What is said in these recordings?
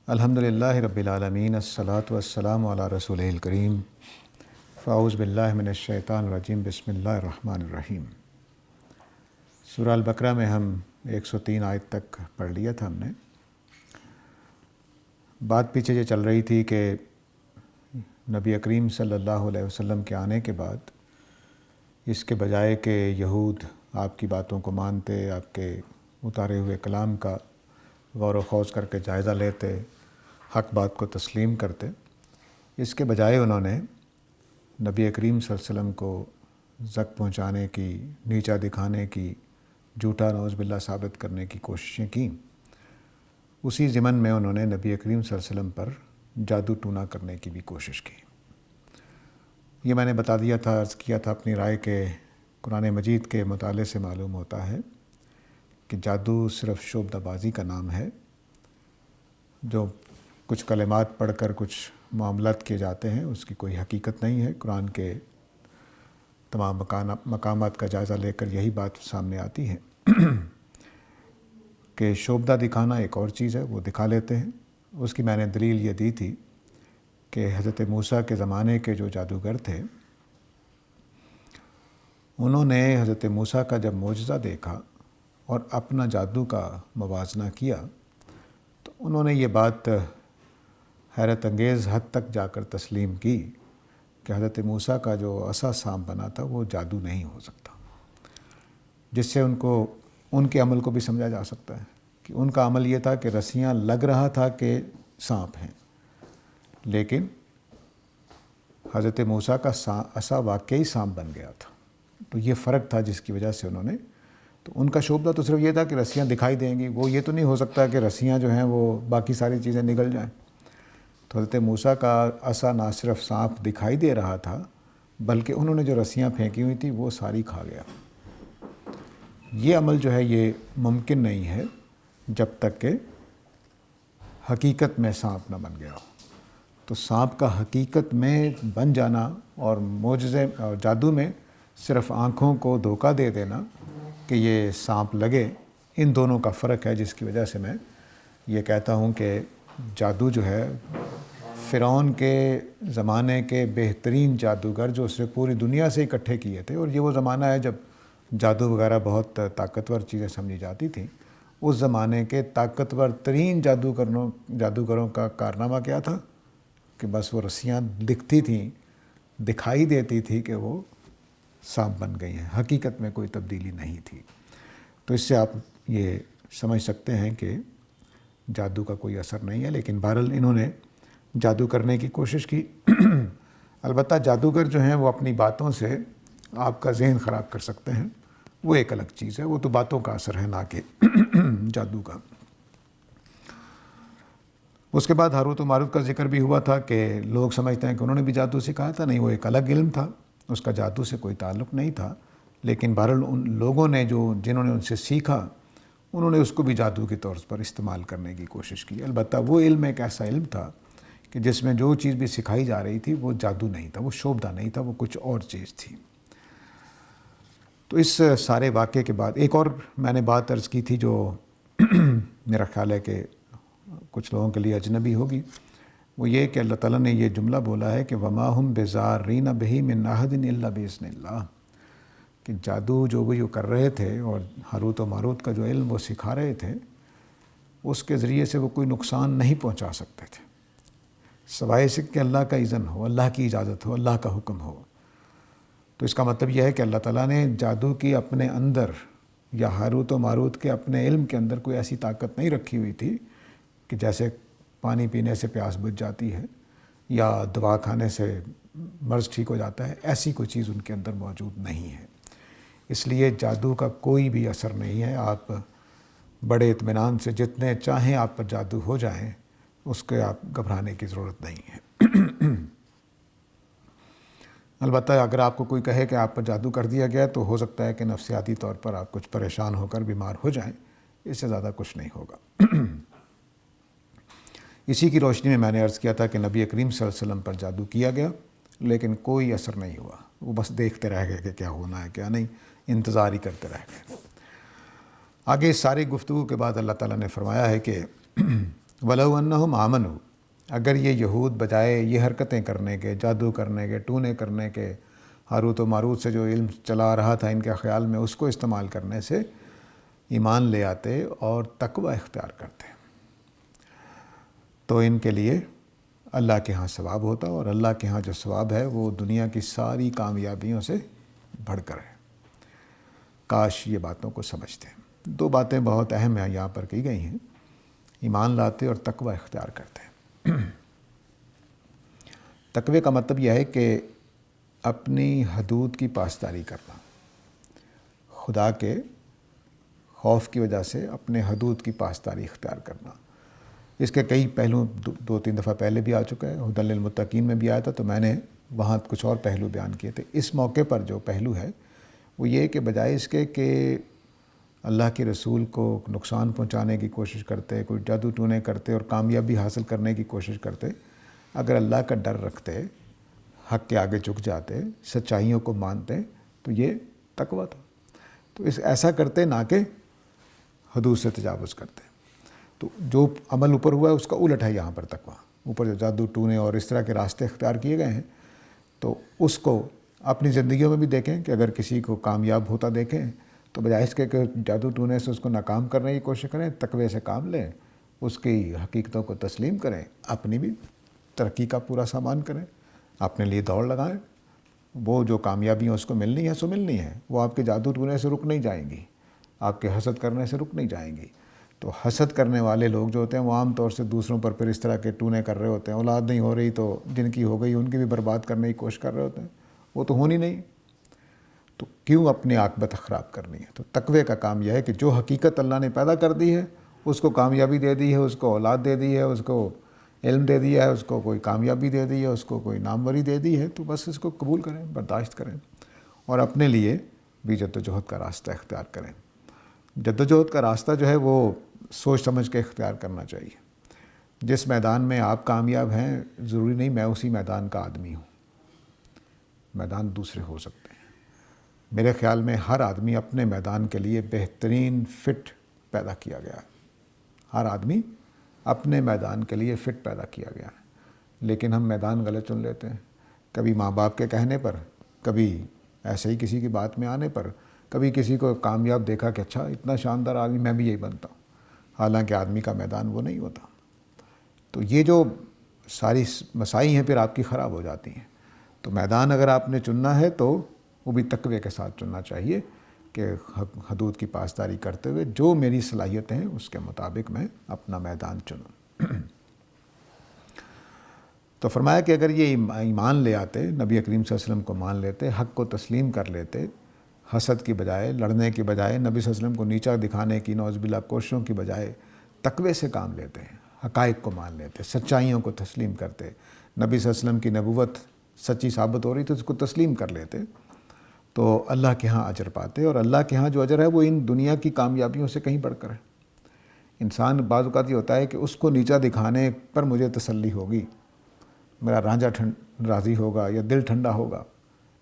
الحمدللہ رب العالمین الصلاۃ والسلام علی رسولہ الکریم فاعوذ باللہ من الشیطان الرجیم بسم اللہ الرحمن الرحیم۔ سورہ البقرہ میں ہم 103 آیت تک پڑھ لیا تھا ہم نے۔ بات پیچھے یہ چل رہی تھی کہ نبی کریم صلی اللہ علیہ وسلم کے آنے کے بعد اس کے بجائے کہ یہود آپ کی باتوں کو مانتے، آپ کے اتارے ہوئے کلام کا غور و خوض کر کے جائزہ لیتے، حق بات کو تسلیم کرتے، اس کے بجائے انہوں نے نبی کریم صلی اللہ علیہ وسلم کو زک پہنچانے کی، نیچا دکھانے کی، جھوٹا نعوذ باللہ ثابت کرنے کی کوششیں کیں۔ اسی ضمن میں انہوں نے نبی کریم صلی اللہ علیہ وسلم پر جادو ٹونا کرنے کی بھی کوشش کی۔ یہ میں نے بتا دیا تھا، عرض کیا تھا اپنی رائے کہ قرآن مجید کے مطالعے سے معلوم ہوتا ہے کہ جادو صرف شعبدہ بازی کا نام ہے، جو کچھ کلمات پڑھ کر کچھ معاملات کیے جاتے ہیں، اس کی کوئی حقیقت نہیں ہے۔ قرآن کے تمام مقامات کا جائزہ لے کر یہی بات سامنے آتی ہے کہ شعبدہ دکھانا ایک اور چیز ہے، وہ دکھا لیتے ہیں۔ اس کی میں نے دلیل یہ دی تھی کہ حضرت موسیٰ کے زمانے کے جو جادوگر تھے، انہوں نے حضرت موسیٰ کا جب معجزہ دیکھا اور اپنا جادو کا موازنہ کیا تو انہوں نے یہ بات حیرت انگیز حد تک جا کر تسلیم کی کہ حضرت موسیٰ کا جو عصا سانپ بنا تھا وہ جادو نہیں ہو سکتا، جس سے ان کے عمل کو بھی سمجھا جا سکتا ہے کہ ان کا عمل یہ تھا کہ رسیاں لگ رہا تھا کہ سانپ ہیں، لیکن حضرت موسیٰ کا عصا واقعی سانپ بن گیا تھا۔ تو یہ فرق تھا جس کی وجہ سے انہوں نے، تو ان کا شعبہ تو صرف یہ تھا کہ رسیاں دکھائی دیں گی، وہ یہ تو نہیں ہو سکتا کہ رسیاں جو ہیں وہ باقی ساری چیزیں نگل جائیں۔ تو حضرت موسیٰ کا عصا نہ صرف سانپ دکھائی دے رہا تھا بلکہ انہوں نے جو رسیاں پھینکی ہوئی تھی وہ ساری کھا گیا۔ یہ عمل جو ہے یہ ممکن نہیں ہے جب تک کہ حقیقت میں سانپ نہ بن گیا ہو۔ تو سانپ کا حقیقت میں بن جانا اور معجزے اور جادو میں صرف آنکھوں کو دھوکہ دے دینا کہ یہ سانپ لگے، ان دونوں کا فرق ہے، جس کی وجہ سے میں یہ کہتا ہوں کہ جادو جو ہے فرعون کے زمانے کے بہترین جادوگر جو اسے پوری دنیا سے اکٹھے کیے تھے، اور یہ وہ زمانہ ہے جب جادو وغیرہ بہت طاقتور چیزیں سمجھی جاتی تھیں، اس زمانے کے طاقتور ترین جادوگروں کا کارنامہ کیا تھا کہ بس وہ رسیاں دکھتی تھیں، دکھائی دیتی تھی کہ وہ سانپ بن گئی ہیں، حقیقت میں کوئی تبدیلی نہیں تھی۔ تو اس سے آپ یہ سمجھ سکتے ہیں کہ جادو کا کوئی اثر نہیں ہے، لیکن بہرحال انہوں نے جادو کرنے کی کوشش کی۔ البتہ جادوگر جو ہیں وہ اپنی باتوں سے آپ کا ذہن خراب کر سکتے ہیں، وہ ایک الگ چیز ہے، وہ تو باتوں کا اثر ہے نہ کہ جادو کا۔ اس کے بعد ہاروت و ماروت کا ذکر بھی ہوا تھا کہ لوگ سمجھتے ہیں کہ انہوں نے بھی جادو سکھایا تھا، نہیں، وہ ایک الگ علم تھا، اس کا جادو سے کوئی تعلق نہیں تھا، لیکن بہرحال ان لوگوں نے جنہوں نے ان سے سیکھا، انہوں نے اس کو بھی جادو کے طور پر استعمال کرنے کی کوشش کی۔ البتہ وہ علم ایک ایسا علم تھا کہ جس میں جو چیز بھی سکھائی جا رہی تھی وہ جادو نہیں تھا، وہ شعبدہ نہیں تھا، وہ کچھ اور چیز تھی۔ تو اس سارے واقعے کے بعد ایک اور میں نے بات عرض کی تھی جو میرا خیال ہے کہ کچھ لوگوں کے لیے اجنبی ہوگی، وہ یہ کہ اللہ تعالیٰ نے یہ جملہ بولا ہے کہ وما ہم بضارین بہ من احد الا باذن اللہ، کہ جادو جو وہ کر رہے تھے اور ہاروت و ماروت کا جو علم وہ سکھا رہے تھے، اس کے ذریعے سے وہ کوئی نقصان نہیں پہنچا سکتے تھے، سوائے سے کہ اللہ کا اذن ہو، اللہ کی اجازت ہو، اللہ کا حکم ہو۔ تو اس کا مطلب یہ ہے کہ اللہ تعالیٰ نے جادو کی اپنے اندر یا ہاروت و ماروت کے اپنے علم کے اندر کوئی ایسی طاقت نہیں رکھی ہوئی تھی کہ جیسے پانی پینے سے پیاس بجھ جاتی ہے یا دوا کھانے سے مرض ٹھیک ہو جاتا ہے، ایسی کوئی چیز ان کے اندر موجود نہیں ہے۔ اس لیے جادو کا کوئی بھی اثر نہیں ہے، آپ بڑے اطمینان سے جتنے چاہیں آپ پر جادو ہو جائیں، اس کے آپ گھبرانے کی ضرورت نہیں ہے۔ البتہ اگر آپ کو کوئی کہے کہ آپ پر جادو کر دیا گیا تو ہو سکتا ہے کہ نفسیاتی طور پر آپ کچھ پریشان ہو کر بیمار ہو جائیں، اس سے زیادہ کچھ نہیں ہوگا۔ اسی کی روشنی میں نے عرض کیا تھا کہ نبی کریم صلی اللہ علیہ وسلم پر جادو کیا گیا لیکن کوئی اثر نہیں ہوا، وہ بس دیکھتے رہ گئے کہ کیا ہونا ہے کیا نہیں، انتظار ہی کرتے رہ گئے۔ آگے اس ساری گفتگو کے بعد اللہ تعالیٰ نے فرمایا ہے کہ وَلَوْ أَنَّهُمْ آمَنُوا، اگر یہ یہود بجائے یہ حرکتیں کرنے کے، جادو کرنے کے، ٹونے کرنے کے، ہاروت و ماروت سے جو علم چلا رہا تھا ان کے خیال میں، اس کو استعمال کرنے سے ایمان لے آتے اور تقوی اختیار کرتے تو ان کے لیے اللہ کے ہاں ثواب ہوتا، اور اللہ کے ہاں جو ثواب ہے وہ دنیا کی ساری کامیابیوں سے بڑھ کر ہے۔ کاش یہ باتوں کو سمجھتے ہیں۔ دو باتیں بہت اہم ہیں یہاں پر کی گئی ہیں، ایمان لاتے اور تقوی اختیار کرتے ہیں۔ تقوی کا مطلب یہ ہے کہ اپنی حدود کی پاسداری کرنا، خدا کے خوف کی وجہ سے اپنے حدود کی پاسداری اختیار کرنا۔ اس کے کئی پہلو دو تین دفعہ پہلے بھی آ چکا ہے، ہدی للمتقین میں بھی آیا تھا، تو میں نے وہاں کچھ اور پہلو بیان کیے تھے۔ اس موقع پر جو پہلو ہے وہ یہ کہ بجائے اس کے کہ اللہ کے رسول کو نقصان پہنچانے کی کوشش کرتے، کوئی جادو ٹونے کرتے اور کامیابی حاصل کرنے کی کوشش کرتے، اگر اللہ کا ڈر رکھتے، حق کے آگے جھک جاتے، سچائیوں کو مانتے، تو یہ تقویٰ تھا۔ تو ایسا کرتے نہ کہ حدود سے تجاوز کرتے۔ تو جو عمل اوپر ہوا ہے اس کا الٹ ہے یہاں پر تقویٰ۔ اوپر جو جادو ٹونے اور اس طرح کے راستے اختیار کیے گئے ہیں، تو اس کو اپنی زندگیوں میں بھی دیکھیں کہ اگر کسی کو کامیاب ہوتا دیکھیں تو بجائے اس کے کہ جادو ٹونے سے اس کو ناکام کرنے کی کوشش کریں، تقوی سے کام لیں، اس کی حقیقتوں کو تسلیم کریں، اپنی بھی ترقی کا پورا سامان کریں، اپنے لیے دوڑ لگائیں۔ وہ جو کامیابیاں اس کو ملنی ہے سو ملنی ہے، وہ آپ کے جادو ٹونے سے رک نہیں جائیں گی، آپ کے حسد کرنے سے رک نہیں جائیں گی۔ تو حسد کرنے والے لوگ جو ہوتے ہیں وہ عام طور سے دوسروں پر پھر اس طرح کے ٹونے کر رہے ہوتے ہیں، اولاد نہیں ہو رہی تو جن کی ہو گئی ان کی بھی برباد کرنے کی کوشش کر رہے ہوتے ہیں، وہ تو ہونی نہیں، تو کیوں اپنی عاقبت خراب کرنی ہے؟ تو تقوی کا کام یہ ہے کہ جو حقیقت اللہ نے پیدا کر دی ہے، اس کو کامیابی دے دی ہے، اس کو اولاد دے دی ہے، اس کو علم دے دیا ہے، اس کو کوئی کامیابی دے دی ہے، اس کو کوئی ناموری دے دی ہے، تو بس اس کو قبول کریں، برداشت کریں اور اپنے لیے بھی جدوجہد کا راستہ اختیار کریں۔ جدوجہد کا راستہ جو ہے وہ سوچ سمجھ کے اختیار کرنا چاہیے۔ جس میدان میں آپ کامیاب ہیں، ضروری نہیں میں اسی میدان کا آدمی ہوں، میدان دوسرے ہو سکتے ہیں۔ میرے خیال میں ہر آدمی اپنے میدان کے لیے بہترین فٹ پیدا کیا گیا ہے، ہر آدمی اپنے میدان کے لیے فٹ پیدا کیا گیا ہے، لیکن ہم میدان غلط چن لیتے ہیں، کبھی ماں باپ کے کہنے پر، کبھی ایسے ہی کسی کی بات میں آنے پر، کبھی کسی کو کامیاب دیکھا کہ اچھا اتنا شاندار آدمی میں بھی یہی بنتا ہوں، حالانکہ آدمی کا میدان وہ نہیں ہوتا۔ تو یہ جو ساری مسائی ہیں پھر آپ کی خراب ہو جاتی ہیں۔ تو میدان اگر آپ نے چننا ہے تو وہ بھی تقوی کے ساتھ چننا چاہیے کہ حدود کی پاسداری کرتے ہوئے جو میری صلاحیتیں ہیں اس کے مطابق میں اپنا میدان چنوں۔ تو فرمایا کہ اگر یہ ایمان لے آتے، نبی کریم صلی اللہ علیہ وسلم کو مان لیتے، حق کو تسلیم کر لیتے، حسد کی بجائے، لڑنے کی بجائے، نبی صلی اللہ علیہ وسلم کو نیچا دکھانے کی نعوذ باللہ کوششوں کی بجائے تقوی سے کام لیتے ہیں، حقائق کو مان لیتے، سچائیوں کو تسلیم کرتے، نبی صلی اللہ علیہ وسلم کی نبوت سچی ثابت ہو رہی تو اس کو تسلیم کر لیتے، تو اللہ کے ہاں اجر پاتے، اور اللہ کے ہاں جو اجر ہے وہ ان دنیا کی کامیابیوں سے کہیں بڑھ کر ہے۔ انسان بعض اوقات یہ ہوتا ہے کہ اس کو نیچا دکھانے پر مجھے تسلی ہوگی، میرا رانجھا راضی ہوگا یا دل ٹھنڈا ہوگا،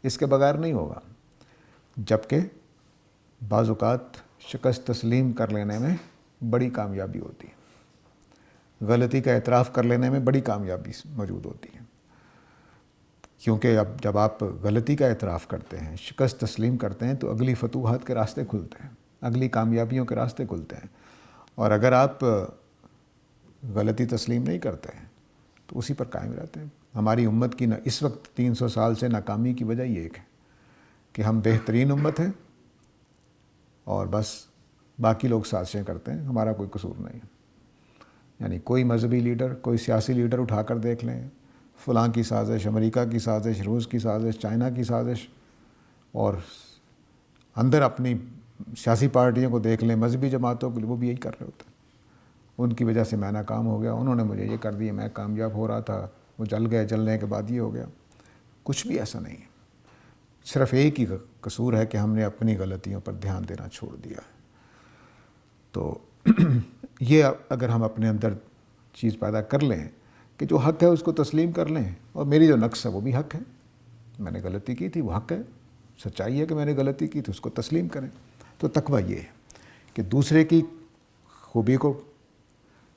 اس کے بغیر نہیں ہوگا۔ جبکہ بعض اوقات شکست تسلیم کر لینے میں بڑی کامیابی ہوتی ہے، غلطی کا اعتراف کر لینے میں بڑی کامیابی موجود ہوتی ہے، کیونکہ اب جب آپ غلطی کا اعتراف کرتے ہیں، شکست تسلیم کرتے ہیں، تو اگلی فتوحات کے راستے کھلتے ہیں، اگلی کامیابیوں کے راستے کھلتے ہیں۔ اور اگر آپ غلطی تسلیم نہیں کرتے ہیں تو اسی پر قائم رہتے ہیں۔ ہماری امت کی اس وقت 300 سال سے ناکامی کی وجہ یہ ایک ہے کہ ہم بہترین امت ہیں اور بس باقی لوگ سازشیں کرتے ہیں، ہمارا کوئی قصور نہیں ہے۔ یعنی کوئی مذہبی لیڈر، کوئی سیاسی لیڈر اٹھا کر دیکھ لیں، فلاں کی سازش، امریکہ کی سازش، روس کی سازش، چائنا کی سازش، اور اندر اپنی سیاسی پارٹیوں کو دیکھ لیں، مذہبی جماعتوں کو، وہ بھی یہی کر رہے ہوتے ہیں۔ ان کی وجہ سے میں ناکام ہو گیا، انہوں نے مجھے یہ کر دیا، میں کامیاب ہو رہا تھا، وہ جل گئے، جلنے کے بعد یہ ہو گیا۔ کچھ بھی ایسا نہیں ہے، صرف ایک ہی قصور ہے کہ ہم نے اپنی غلطیوں پر دھیان دینا چھوڑ دیا ہے۔ تو یہ اگر ہم اپنے اندر چیز پیدا کر لیں کہ جو حق ہے اس کو تسلیم کر لیں، اور میری جو نقص ہے وہ بھی حق ہے، میں نے غلطی کی تھی وہ حق ہے، سچائی ہے کہ میں نے غلطی کی تو اس کو تسلیم کریں، تو تقویٰ یہ ہے کہ دوسرے کی خوبی کو،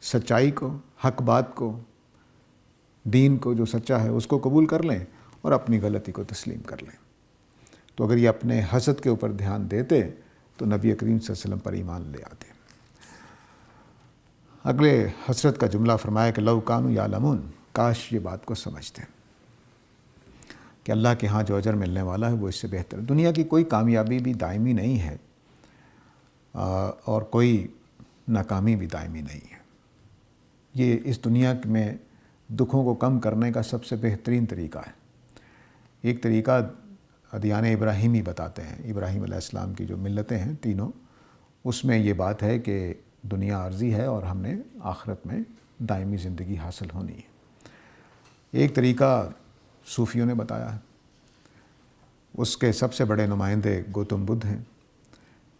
سچائی کو، حق بات کو، دین کو جو سچا ہے اس کو قبول کر لیں اور اپنی غلطی کو تسلیم کر لیں۔ تو اگر یہ اپنے حسد کے اوپر دھیان دیتے تو نبی کریم صلی اللہ علیہ وسلم پر ایمان لے آتے۔ اگلے حسرت کا جملہ فرمایا کہ لو کانوا یعلمون، کاش یہ بات کو سمجھتے کہ اللہ کے ہاں جو اجر ملنے والا ہے وہ اس سے بہتر ہے۔ دنیا کی کوئی کامیابی بھی دائمی نہیں ہے اور کوئی ناکامی بھی دائمی نہیں ہے۔ یہ اس دنیا میں دکھوں کو کم کرنے کا سب سے بہترین طریقہ ہے۔ ایک طریقہ ادیان ابراہیمی بتاتے ہیں، ابراہیم علیہ السلام کی جو ملتیں ہیں تینوں، اس میں یہ بات ہے کہ دنیا عارضی ہے اور ہم نے آخرت میں دائمی زندگی حاصل ہونی ہے۔ ایک طریقہ صوفیوں نے بتایا ہے، اس کے سب سے بڑے نمائندے گوتم بدھ ہیں۔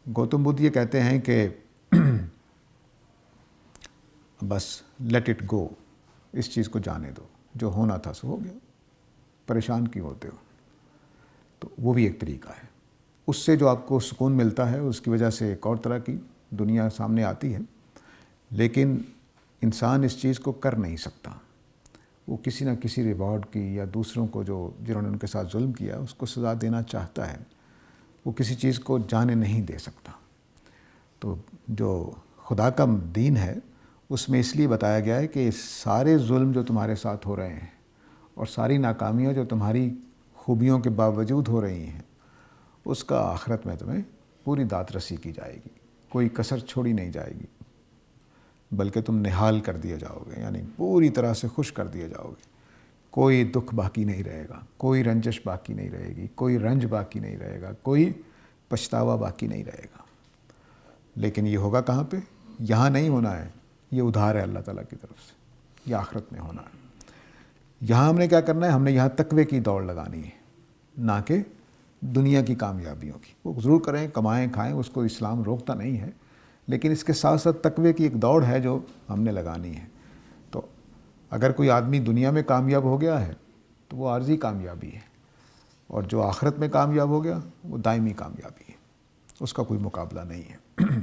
گوتم بدھ یہ کہتے ہیں کہ بس لیٹ اٹ گو، اس چیز کو جانے دو، جو ہونا تھا سو ہو گیا، پریشان کیوں ہوتے ہو۔ تو وہ بھی ایک طریقہ ہے، اس سے جو آپ کو سکون ملتا ہے اس کی وجہ سے ایک اور طرح کی دنیا سامنے آتی ہے، لیکن انسان اس چیز کو کر نہیں سکتا۔ وہ کسی نہ کسی ریوارڈ کی یا دوسروں کو جنہوں نے ان کے ساتھ ظلم کیا اس کو سزا دینا چاہتا ہے، وہ کسی چیز کو جانے نہیں دے سکتا۔ تو جو خدا کا دین ہے اس میں اس لیے بتایا گیا ہے کہ سارے ظلم جو تمہارے ساتھ ہو رہے ہیں اور ساری ناکامیاں جو تمہاری خوبیوں کے باوجود ہو رہی ہیں، اس کا آخرت میں تمہیں پوری داد رسی کی جائے گی، کوئی کسر چھوڑی نہیں جائے گی، بلکہ تم نہال کر دیے جاؤ گے، یعنی پوری طرح سے خوش کر دیے جاؤ گے۔ کوئی دکھ باقی نہیں رہے گا، کوئی رنجش باقی نہیں رہے گی، کوئی رنج باقی نہیں رہے گا، کوئی پچھتاوا باقی نہیں رہے گا۔ لیکن یہ ہوگا کہاں پہ؟ یہاں نہیں ہونا ہے، یہ ادھار ہے اللہ تعالیٰ کی طرف سے، یہ آخرت میں ہونا ہے۔ یہاں ہم نے کیا کرنا ہے؟ ہم نے یہاں تقوی کی دوڑ لگانی ہے، نہ کہ دنیا کی کامیابیوں کی۔ وہ ضرور کریں، کمائیں کھائیں، اس کو اسلام روکتا نہیں ہے، لیکن اس کے ساتھ ساتھ تقوی کی ایک دوڑ ہے جو ہم نے لگانی ہے۔ تو اگر کوئی آدمی دنیا میں کامیاب ہو گیا ہے تو وہ عارضی کامیابی ہے، اور جو آخرت میں کامیاب ہو گیا وہ دائمی کامیابی ہے، اس کا کوئی مقابلہ نہیں ہے۔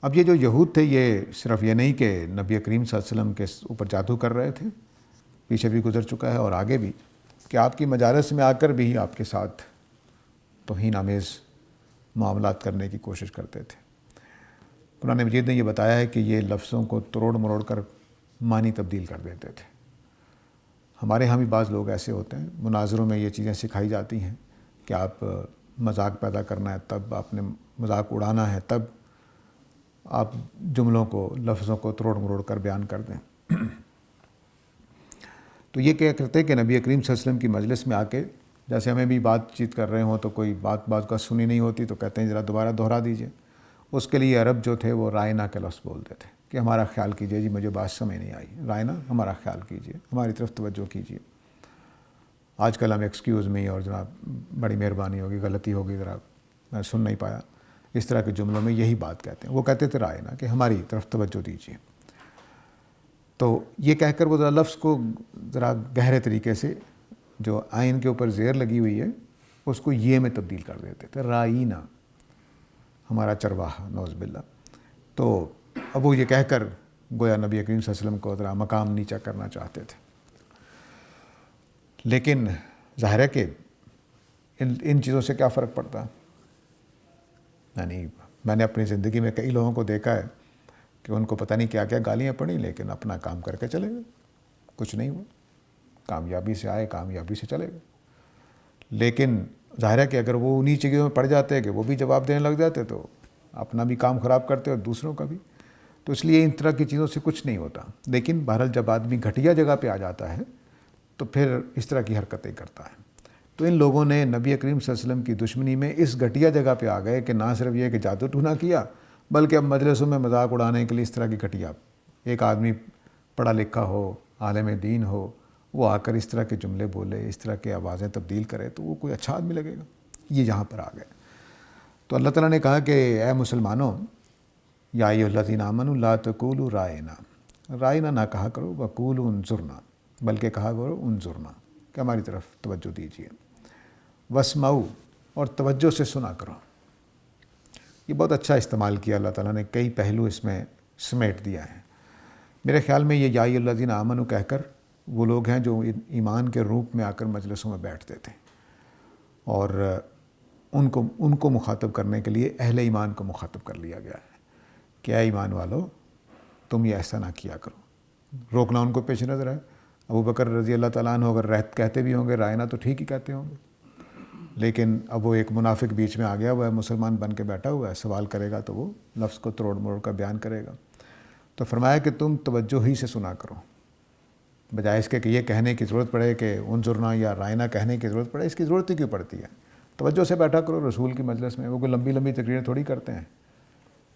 اب یہ جو یہود تھے، یہ صرف یہ نہیں کہ نبی کریم صلی اللہ علیہ وسلم کے اوپر جادو کر رہے تھے، پیچھے بھی گزر چکا ہے اور آگے بھی، کہ آپ کی مجالس میں آ کر بھی آپ کے ساتھ توہین آمیز معاملات کرنے کی کوشش کرتے تھے۔ قرآن مجید نے یہ بتایا ہے کہ یہ لفظوں کو تروڑ مروڑ کر معنی تبدیل کر دیتے تھے۔ ہمارے ہاں بھی بعض لوگ ایسے ہوتے ہیں، مناظروں میں یہ چیزیں سکھائی جاتی ہیں کہ آپ مذاق پیدا کرنا ہے تب آپ نے مذاق اڑانا ہے، تب آپ جملوں کو، لفظوں کو تروڑ مروڑ کر بیان کر دیں۔ تو یہ کیا کرتے کہ نبی کریم صلی اللہ علیہ وسلم کی مجلس میں آ کے، جیسے ہمیں بھی بات چیت کر رہے ہوں تو کوئی بات کا سنی نہیں ہوتی تو کہتے ہیں ذرا دوبارہ دہرا دیجئے۔ اس کے لیے عرب جو تھے وہ رائنا کے لفظ بولتے تھے کہ ہمارا خیال کیجئے، جی مجھے بات سمجھ نہیں آئی، رائنا ہمارا خیال کیجئے، ہماری طرف توجہ کیجئے۔ آج کل ہم ایکسکیوز می اور جناب بڑی مہربانی ہوگی، غلطی ہوگی، ذرا میں سن نہیں پایا، اس طرح کے جملوں میں یہی بات کہتے ہیں۔ وہ کہتے تھے رائنا، کہ ہماری طرف توجہ دیجئے۔ تو یہ کہہ کر وہ ذرا لفظ کو ذرا گہرے طریقے سے، جو آئین کے اوپر زیر لگی ہوئی ہے اس کو یہ میں تبدیل کر دیتے تھے، رائنا ہمارا چرواہا، نعوذ باللہ۔ تو اب وہ یہ کہہ کر گویا نبی کریم صلی اللہ علیہ وسلم کو ذرا مقام نیچا کرنا چاہتے تھے۔ لیکن ظاہر ہے کہ ان چیزوں سے کیا فرق پڑتا؟ یعنی میں نے اپنی زندگی میں کئی لوگوں کو دیکھا ہے کہ ان کو پتہ نہیں کیا کیا گالیاں پڑیں، لیکن اپنا کام کر کے چلے گئے، کچھ نہیں ہوا، کامیابی سے آئے، کامیابی سے چلے گئے۔ لیکن ظاہر ہے کہ اگر وہ انہی چیزوں میں پڑ جاتے کہ وہ بھی جواب دینے لگ جاتے تو اپنا بھی کام خراب کرتے اور دوسروں کا بھی۔ تو اس لیے ان طرح کی چیزوں سے کچھ نہیں ہوتا۔ لیکن بہرحال جب آدمی گھٹیا جگہ پہ آ جاتا ہے تو پھر اس طرح کی حرکتیں کرتا ہے۔ تو ان لوگوں نے نبی کریم صلی اللہ علیہ وسلم کی دشمنی میں اس گھٹیا جگہ پہ آ گئے کہ نہ صرف یہ کہ جادو ٹونا کیا، بلکہ اب مجلسوں میں مذاق اڑانے کے لیے اس طرح کی گھٹیا، ایک آدمی پڑھا لکھا ہو، عالم دین ہو، وہ آ کر اس طرح کے جملے بولے، اس طرح کی آوازیں تبدیل کرے، تو وہ کوئی اچھا آدمی لگے گا؟ یہ یہاں پر آ گئے۔ تو اللہ تعالیٰ نے کہا کہ اے مسلمانوں، یا ایھا الذین آمنوا لا تقولوا رائنا، رائنا نہ کہا کرو، وقولوا انظرنا، بلکہ کہا کرو انظرنا، کہ ہماری طرف توجہ دیجیے، واسمعوا، اور توجہ سے سنا کرو۔ یہ بہت اچھا استعمال کیا اللہ تعالیٰ نے، کئی پہلو اس میں سمیٹ دیا ہے۔ میرے خیال میں یہ یا ایھا الذین آمنوا کہہ کر وہ لوگ ہیں جو ایمان کے روپ میں آ کر مجلسوں میں بیٹھتے تھے، اور ان کو مخاطب کرنے کے لیے اہل ایمان کو مخاطب کر لیا گیا ہے کہ اے ایمان والو تم یہ ایسا نہ کیا کرو۔ روکنا ان کو پیش نظر ہے۔ ابو بکر رضی اللہ تعالیٰ عنہ اگر کہتے بھی ہوں گے رائنا تو ٹھیک ہی کہتے ہوں گے، لیکن اب وہ ایک منافق بیچ میں آ گیا ہوا ہے، مسلمان بن کے بیٹھا ہوا ہے، سوال کرے گا تو وہ لفظ کو تروڑ مروڑ کا بیان کرے گا۔ تو فرمایا کہ تم توجہ ہی سے سنا کرو، بجائے اس کے کہ یہ کہنے کی ضرورت پڑے کہ انظرنا یا رائنا کہنے کی ضرورت پڑے، اس کی ضرورت ہی کیوں پڑتی ہے؟ توجہ سے بیٹھا کرو رسول کی مجلس میں، وہ کوئی لمبی لمبی تقریریں تھوڑی کرتے ہیں۔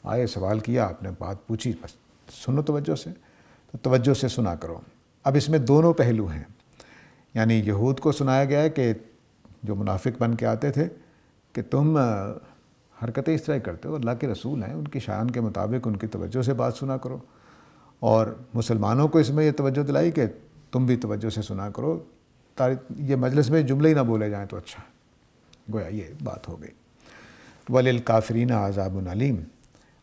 آئے سوال کیا، آپ نے بات پوچھی، بس سنو توجہ سے، تو توجہ سے سنا کرو۔ اب اس میں دونوں پہلو ہیں، یعنی یہود کو سنایا گیا ہے کہ جو منافق بن کے آتے تھے کہ تم حرکتیں اس طرح کرتے ہو، اللہ کے رسول ہیں، ان کی شان کے مطابق ان کی توجہ سے بات سنا کرو، اور مسلمانوں کو اس میں یہ توجہ دلائی کہ تم بھی توجہ سے سنا کرو، یہ مجلس میں جملے ہی نہ بولے جائیں تو اچھا ہے۔ گویا یہ بات ہو گئی۔ وَلِلْكَافِرِينَ عَذَابٌ علیم،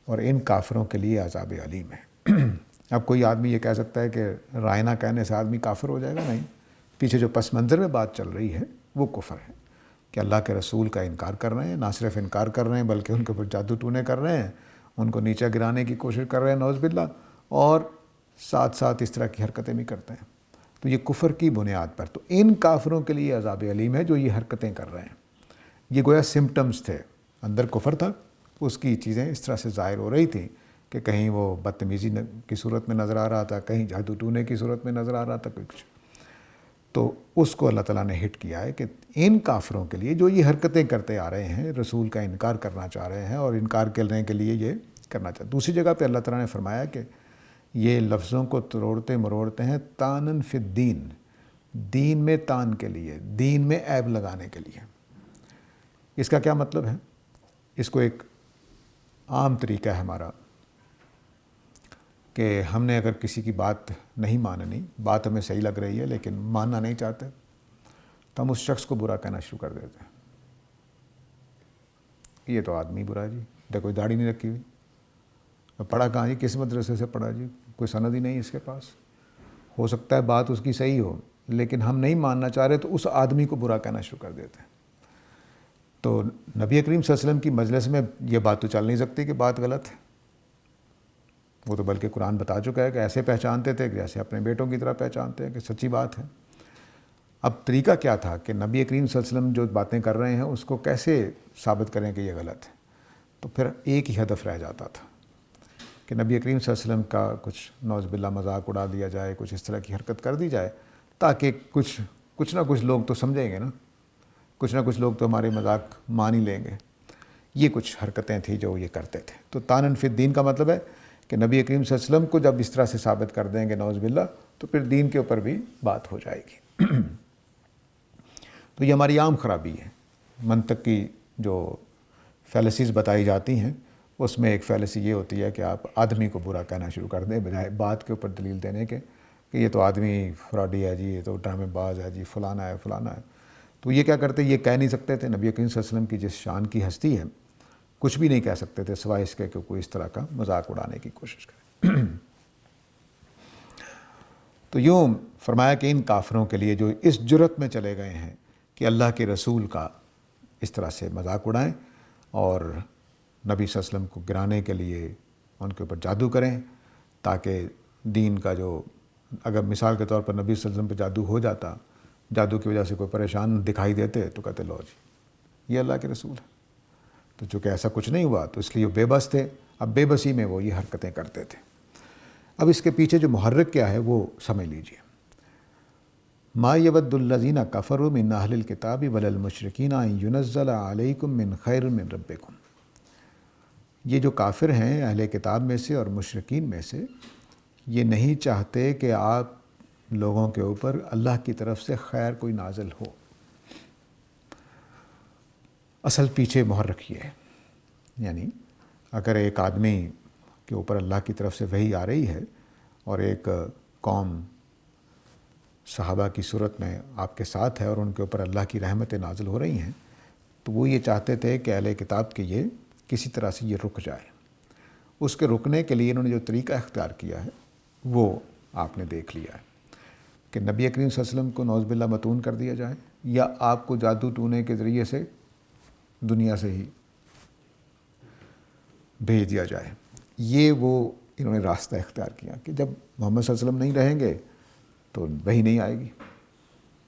اور ان کافروں کے لیے عذاب علیم ہے۔ اب کوئی آدمی یہ کہہ سکتا ہے کہ رائنا کہنے سے آدمی کافر ہو جائے گا؟ نہیں، پیچھے جو پس منظر میں بات چل رہی ہے وہ کفر ہے، کہ اللہ کے رسول کا انکار کر رہے ہیں، نہ صرف انکار کر رہے ہیں بلکہ ان کے اوپر جادو ٹونے کر رہے ہیں، ان کو نیچا گرانے کی کوشش کر رہے ہیں نعوذ باللہ، اور ساتھ ساتھ اس طرح کی حرکتیں بھی کرتے ہیں۔ تو یہ کفر کی بنیاد پر، تو ان کافروں کے لیے عذاب علیم ہے جو یہ حرکتیں کر رہے ہیں۔ یہ گویا سمٹمز تھے، اندر کفر تھا، اس کی چیزیں اس طرح سے ظاہر ہو رہی تھیں کہ کہیں وہ بدتمیزی کی صورت میں نظر آ رہا تھا، کہیں جادو ٹونے کی صورت میں نظر آ رہا تھا کچھ، تو اس کو اللہ تعالیٰ نے ہٹ کیا ہے کہ ان کافروں کے لیے جو یہ حرکتیں کرتے آ رہے ہیں، رسول کا انکار کرنا چاہ رہے ہیں اور انکار کرنے کے لیے یہ کرنا چاہتے ہیں۔ دوسری جگہ پہ اللہ تعالیٰ نے فرمایا کہ یہ لفظوں کو توڑتے مروڑتے ہیں تانن فی الدین، دین میں تان کے لیے، دین میں عیب لگانے کے لیے۔ اس کا کیا مطلب ہے؟ اس کو ایک عام طریقہ ہے ہمارا کہ ہم نے اگر کسی کی بات نہیں ماننی، بات ہمیں صحیح لگ رہی ہے لیکن ماننا نہیں چاہتے، تو ہم اس شخص کو برا کہنا شروع کر دیتے ہیں۔ یہ تو آدمی برا جی، کوئی داڑھی نہیں رکھی ہوئی، پڑھا کہاں جی، کس مدرسے سے پڑھا جی، کوئی سند ہی نہیں اس کے پاس۔ ہو سکتا ہے بات اس کی صحیح ہو لیکن ہم نہیں ماننا چاہ رہے تو اس آدمی کو برا کہنا شروع کر دیتے ہیں۔ تو نبی کریم صلی اللہ علیہ وسلم کی مجلس میں یہ بات تو چل نہیں سکتی کہ بات غلط ہے، وہ تو بلکہ قرآن بتا چکا ہے کہ ایسے پہچانتے تھے کہ جیسے اپنے بیٹوں کی طرح پہچانتے ہیں کہ سچی بات ہے۔ اب طریقہ کیا تھا کہ نبی کریم صلی اللہ علیہ وسلم جو باتیں کر رہے ہیں اس کو کیسے ثابت کریں کہ یہ غلط ہے؟ تو پھر ایک ہی ہدف رہ جاتا تھا کہ نبی کریم صلی اللہ علیہ وسلم کا کچھ نعوذ باللہ مذاق اڑا دیا جائے، کچھ اس طرح کی حرکت کر دی جائے تاکہ کچھ نہ کچھ لوگ تو سمجھیں گے نا، کچھ نہ کچھ لوگ تو ہمارے مذاق مان ہی لیں گے۔ یہ کچھ حرکتیں تھیں جو یہ کرتے تھے۔ تو تانن فی الدین کا مطلب ہے کہ نبی کریم صلی اللہ علیہ وسلم کو جب اس طرح سے ثابت کر دیں گے نعوذ باللہ تو پھر دین کے اوپر بھی بات ہو جائے گی۔ تو یہ ہماری عام خرابی ہے۔ منطق کی جو فیلسیز بتائی جاتی ہیں اس میں ایک فیلسی یہ ہوتی ہے کہ آپ آدمی کو برا کہنا شروع کر دیں بجائے بات کے اوپر دلیل دینے کے کہ یہ تو آدمی فراڈی ہے جی، یہ تو ڈرامے باز ہے جی، فلانا ہے فلانا ہے۔ تو یہ کیا کرتے، یہ کہہ نہیں سکتے تھے نبی کریم صلی اللہ علیہ وسلم کی جس شان کی ہستی ہے، کچھ بھی نہیں کہہ سکتے تھے سوائے اس کے کہ کوئی اس طرح کا مذاق اڑانے کی کوشش کرے۔ تو یوں فرمایا کہ ان کافروں کے لیے جو اس جرت میں چلے گئے ہیں کہ اللہ کے رسول کا اس طرح سے مذاق اڑائیں اور نبی صلی اللہ علیہ وسلم کو گرانے کے لیے ان کے اوپر جادو کریں تاکہ دین کا جو، اگر مثال کے طور پر نبی صلی اللہ علیہ وسلم پہ جادو ہو جاتا، جادو کی وجہ سے کوئی پریشان دکھائی دیتے تو کہتے لو جی یہ اللہ کے رسول ہے۔ تو چونکہ ایسا کچھ نہیں ہوا تو اس لیے وہ بے بس تھے، اب بے بسی میں وہ یہ حرکتیں کرتے تھے۔ اب اس کے پیچھے جو محرک کیا ہے وہ سمجھ لیجئے۔ ما یود الذین کفروا من اہل الکتاب ولا المشرکین ان ینزل علیکم من خیر من ربکم۔ یہ جو کافر ہیں اہل کتاب میں سے اور مشرکین میں سے، یہ نہیں چاہتے کہ آپ لوگوں کے اوپر اللہ کی طرف سے خیر کوئی نازل ہو۔ اصل پیچھے محرک یہ ہے، یعنی اگر ایک آدمی کے اوپر اللہ کی طرف سے وحی آ رہی ہے اور ایک قوم صحابہ کی صورت میں آپ کے ساتھ ہے اور ان کے اوپر اللہ کی رحمتیں نازل ہو رہی ہیں، تو وہ یہ چاہتے تھے کہ اہل کتاب کے یہ کسی طرح سے یہ رک جائے۔ اس کے رکنے کے لیے انہوں نے جو طریقہ اختیار کیا ہے وہ آپ نے دیکھ لیا ہے کہ نبی کریم صلی اللہ علیہ وسلم کو نعوذ باللہ متون کر دیا جائے، یا آپ کو جادو ٹونے کے ذریعے سے دنیا سے ہی بھیج دیا جائے۔ یہ وہ انہوں نے راستہ اختیار کیا کہ جب محمد صلی اللہ علیہ وسلم نہیں رہیں گے تو وحی نہیں آئے گی،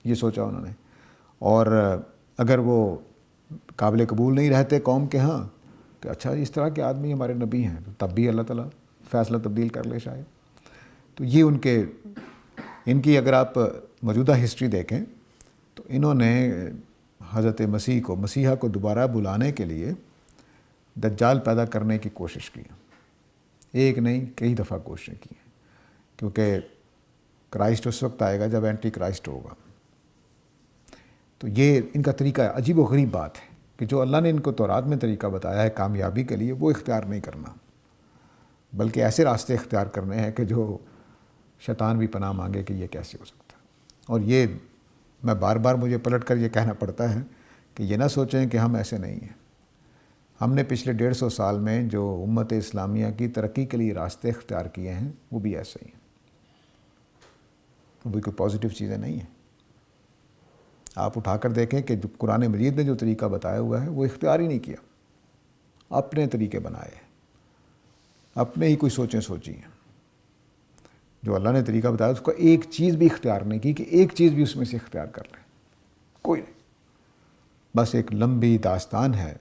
یہ سوچا انہوں نے۔ اور اگر وہ قابل قبول نہیں رہتے قوم کے ہاں کہ اچھا اس طرح کے آدمی ہمارے نبی ہیں، تو تب بھی اللہ تعالیٰ فیصلہ تبدیل کر لے شاید۔ تو یہ ان کی اگر آپ موجودہ ہسٹری دیکھیں تو انہوں نے حضرت مسیحا کو دوبارہ بلانے کے لیے دجال پیدا کرنے کی کوشش کی، ایک نہیں کئی دفعہ کوششیں کی ہیں، کیونکہ کرائسٹ اس وقت آئے گا جب اینٹی کرائسٹ ہوگا۔ تو یہ ان کا طریقہ عجیب و غریب بات ہے کہ جو اللہ نے ان کو تورات میں طریقہ بتایا ہے کامیابی کے لیے وہ اختیار نہیں کرنا، بلکہ ایسے راستے اختیار کرنے ہیں کہ جو شیطان بھی پناہ مانگے کہ یہ کیسے ہو سکتا ہے۔ اور یہ میں بار بار مجھے پلٹ کر یہ کہنا پڑتا ہے کہ یہ نہ سوچیں کہ ہم ایسے نہیں ہیں۔ ہم نے پچھلے 150 سال میں جو امت اسلامیہ کی ترقی کے لیے راستے اختیار کیے ہیں وہ بھی ایسے ہی ہیں، وہ بھی کوئی پازیٹیو چیزیں نہیں ہیں۔ آپ اٹھا کر دیکھیں کہ جو قرآن مجید نے جو طریقہ بتایا ہوا ہے وہ اختیار ہی نہیں کیا، اپنے طریقے بنائے ہیں، اپنے ہی کوئی سوچیں سوچی ہیں۔ جو اللہ نے طریقہ بتایا اس کو ایک چیز بھی اختیار نہیں کی کہ ایک چیز بھی اس میں سے اختیار کر لیں، کوئی نہیں۔ بس ایک لمبی داستان ہے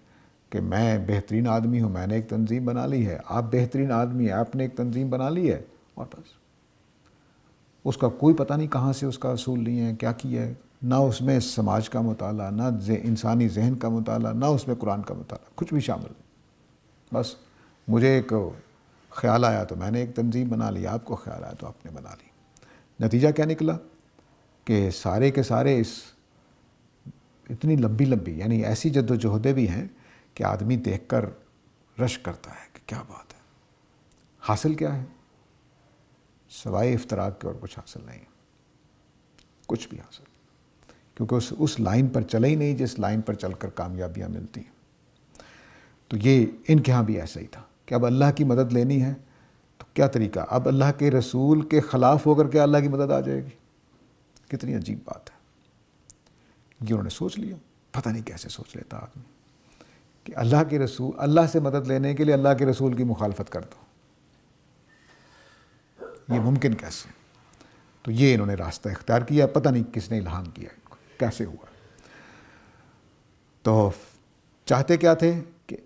کہ میں بہترین آدمی ہوں، میں نے ایک تنظیم بنا لی ہے، آپ بہترین آدمی ہیں، آپ نے ایک تنظیم بنا لی ہے، اور بس اس کا کوئی پتہ نہیں کہاں سے اس کا اصول نہیں ہے، کیا کیا ہے، نہ اس میں سماج کا مطالعہ، نہ انسانی ذہن کا مطالعہ، نہ اس میں قرآن کا مطالعہ، کچھ بھی شامل نہیں۔ بس مجھے ایک خیال آیا تو میں نے ایک تنظیم بنا لی، آپ کو خیال آیا تو آپ نے بنا لی۔ نتیجہ کیا نکلا کہ سارے کے سارے اتنی لمبی یعنی ایسی جد و جہدیں بھی ہیں کہ آدمی دیکھ کر رشک کرتا ہے کہ کیا بات ہے، حاصل کیا ہے؟ سوائے افتراق کے اور کچھ حاصل نہیں، کچھ بھی حاصل، کیونکہ اس لائن پر چلے ہی نہیں جس لائن پر چل کر کامیابیاں ملتی ہیں۔ تو یہ ان کے ہاں بھی ایسا ہی تھا کہ اب اللہ کی مدد لینی ہے تو کیا طریقہ، اب اللہ کے رسول کے خلاف ہو کر کے اللہ کی مدد آ جائے گی، کتنی عجیب بات ہے۔ یہ انہوں نے سوچ لیا، پتہ نہیں کیسے سوچ لیتا آدمی کہ اللہ کے رسول، اللہ سے مدد لینے کے لیے اللہ کے رسول کی مخالفت کر دو، یہ ممکن کیسے؟ تو یہ انہوں نے راستہ اختیار کیا، پتہ نہیں کس نے الہام کیا ان کو، کیسے ہوا۔ تو چاہتے کیا تھے کہ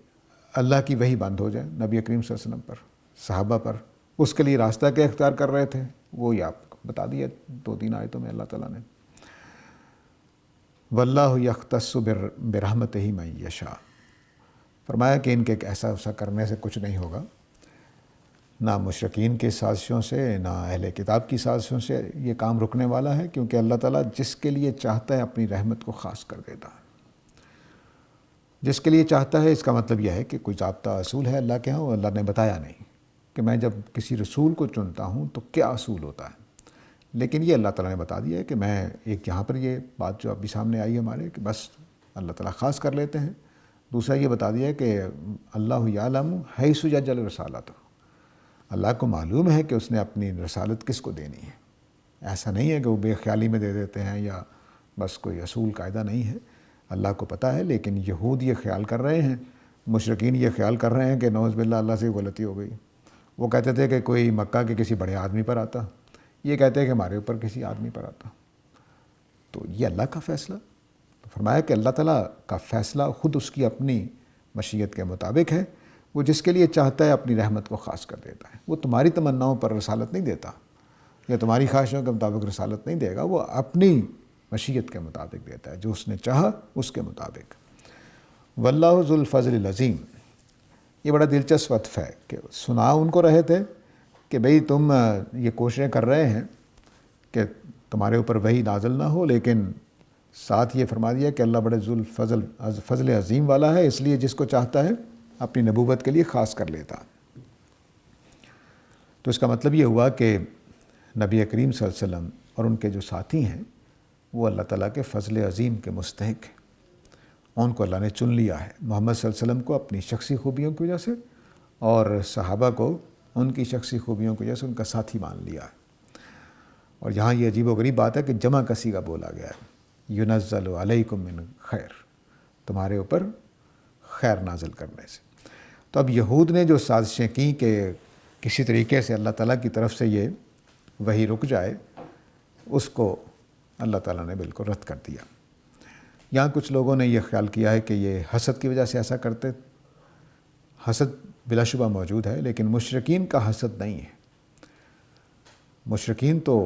اللہ کی وحی بند ہو جائے نبی کریم صلی اللہ علیہ وسلم پر، صحابہ پر۔ اس کے لیے راستہ کیا اختیار کر رہے تھے وہی آپ کو بتا دیا 2-3 آیتوں میں اللہ تعالیٰ نے۔ واللہ یختص برحمتہ من یشاء، فرمایا کہ ان کے ایسا کرنے سے کچھ نہیں ہوگا، نہ مشرکین کی سازشوں سے نہ اہل کتاب کی سازشوں سے یہ کام رکنے والا ہے، کیونکہ اللہ تعالیٰ جس کے لیے چاہتا ہے اپنی رحمت کو خاص کر دیتا ہے۔ جس کے لیے چاہتا ہے، اس کا مطلب یہ ہے کہ کوئی ضابطہ اصول ہے اللہ کے ہاں، وہ اللہ نے بتایا نہیں کہ میں جب کسی رسول کو چنتا ہوں تو کیا اصول ہوتا ہے، لیکن یہ اللہ تعالیٰ نے بتا دیا ہے کہ میں ایک یہاں پر یہ بات جو ابھی سامنے آئی ہمارے کہ بس اللہ تعالیٰ خاص کر لیتے ہیں۔ دوسرا یہ بتا دیا کہ اللہ یعلم حیث یجعل رسالتہ، اللہ کو معلوم ہے کہ اس نے اپنی رسالت کس کو دینی ہے۔ ایسا نہیں ہے کہ وہ بے خیالی میں دے دیتے ہیں یا بس کوئی اصول قاعدہ نہیں ہے، اللہ کو پتہ ہے۔ لیکن یہود یہ خیال کر رہے ہیں، مشرکین یہ خیال کر رہے ہیں کہ نعوذ باللہ اللہ سے غلطی ہو گئی۔ وہ کہتے تھے کہ کوئی مکہ کے کسی بڑے آدمی پر آتا، یہ کہتے ہیں کہ ہمارے اوپر کسی آدمی پر آتا۔ تو یہ اللہ کا فیصلہ، تو فرمایا کہ اللہ تعالیٰ کا فیصلہ خود اس کی اپنی مشیت کے مطابق ہے، وہ جس کے لیے چاہتا ہے اپنی رحمت کو خاص کر دیتا ہے۔ وہ تمہاری تمناؤں پر رسالت نہیں دیتا یا تمہاری خواہشوں کے مطابق رسالت نہیں دے گا، وہ اپنی مشیت کے مطابق دیتا ہے، جو اس نے چاہا اس کے مطابق۔ واللہ ذو الفضل العظیم، یہ بڑا دلچسپ وصف ہے کہ سنا ان کو رہے تھے کہ بھئی تم یہ کوششیں کر رہے ہیں کہ تمہارے اوپر وحی نازل نہ ہو، لیکن ساتھ یہ فرما دیا کہ اللہ بڑے ذو الفضل عظیم والا ہے، اس لیے جس کو چاہتا ہے اپنی نبوت کے لیے خاص کر لیتا۔ تو اس کا مطلب یہ ہوا کہ نبی کریم صلی اللہ علیہ وسلم اور ان کے جو ساتھی ہیں وہ اللہ تعالیٰ کے فضل عظیم کے مستحق ہیں، ان کو اللہ نے چن لیا ہے، محمد صلی اللہ علیہ وسلم کو اپنی شخصی خوبیوں کی وجہ سے اور صحابہ کو ان کی شخصی خوبیوں کی وجہ سے ان کا ساتھی مان لیا ہے۔ اور یہاں یہ عجیب و غریب بات ہے کہ جمع کسی کا بولا گیا ہے، ینزل علیکم من خیر، تمہارے اوپر خیر نازل کرنے سے۔ تو اب یہود نے جو سازشیں کی کہ کسی طریقے سے اللہ تعالیٰ کی طرف سے یہ وحی رک جائے، اس کو اللہ تعالیٰ نے بالکل رد کر دیا۔ یہاں کچھ لوگوں نے یہ خیال کیا ہے کہ یہ حسد کی وجہ سے ایسا کرتے۔ حسد بلا شبہ موجود ہے، لیکن مشرکین کا حسد نہیں ہے۔ مشرکین تو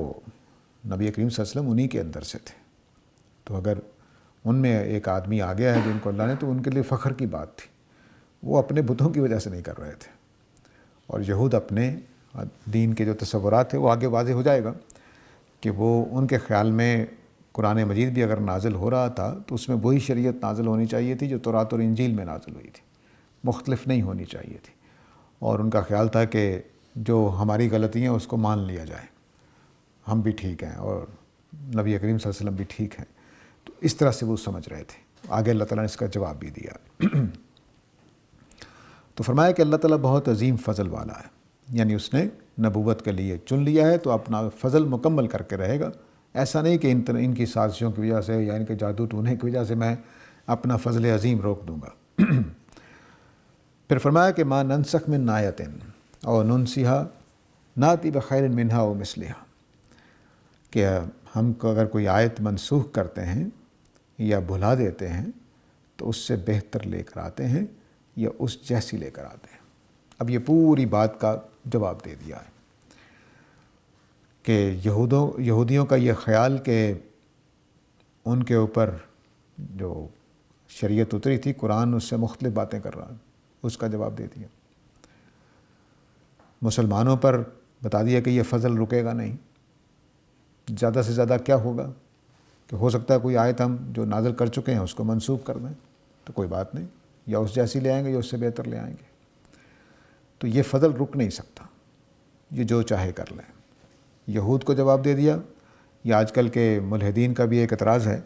نبی کریم صلی اللہ علیہ وسلم انہی کے اندر سے تھے، تو اگر ان میں ایک آدمی آ گیا ہے جن کو اللہ نے، تو ان کے لیے فخر کی بات تھی۔ وہ اپنے بتوں کی وجہ سے نہیں کر رہے تھے، اور یہود اپنے دین کے جو تصورات تھے وہ آگے واضح ہو جائے گا کہ وہ ان کے خیال میں قرآن مجید بھی اگر نازل ہو رہا تھا تو اس میں وہی شریعت نازل ہونی چاہیے تھی جو تورات اور انجیل میں نازل ہوئی تھی، مختلف نہیں ہونی چاہیے تھی۔ اور ان کا خیال تھا کہ جو ہماری غلطیاں اس کو مان لیا جائے، ہم بھی ٹھیک ہیں اور نبی کریم صلی اللہ علیہ وسلم بھی ٹھیک ہیں۔ تو اس طرح سے وہ سمجھ رہے تھے۔ آگے اللہ تعالیٰ نے اس کا جواب بھی دیا۔ تو فرمایا کہ اللہ تعالیٰ بہت عظیم فضل والا ہے، یعنی اس نے نبوت کے لیے چن لیا ہے تو اپنا فضل مکمل کر کے رہے گا۔ ایسا نہیں کہ ان کی سازشوں کی وجہ سے یا ان کے جادو ٹونے کی وجہ سے میں اپنا فضل عظیم روک دوں گا۔ پھر فرمایا کہ ما ننسخ من آیۃ او ننسها ناتی بخیر منہا او مثلہا، کہ ہم کو اگر کوئی آیت منسوخ کرتے ہیں یا بھلا دیتے ہیں تو اس سے بہتر لے کر آتے ہیں یا اس جیسی لے کر آتے ہیں۔ اب یہ پوری بات کا جواب دے دیا ہے کہ یہودیوں کا یہ خیال کہ ان کے اوپر جو شریعت اتری تھی، قرآن اس سے مختلف باتیں کر رہا ہے، اس کا جواب دے دیا۔ مسلمانوں پر بتا دیا کہ یہ فضل رکے گا نہیں، زیادہ سے زیادہ کیا ہوگا کہ ہو سکتا ہے کوئی آیت ہم جو نازل کر چکے ہیں اس کو منسوخ کر دیں، تو کوئی بات نہیں، یا اس جیسی لے آئیں گے یا اس سے بہتر لے آئیں گے۔ تو یہ فضل رک نہیں سکتا، یہ جو چاہے کر لیں۔ یہود کو جواب دے دیا۔ یا آج کل کے ملحدین کا بھی ایک اعتراض ہے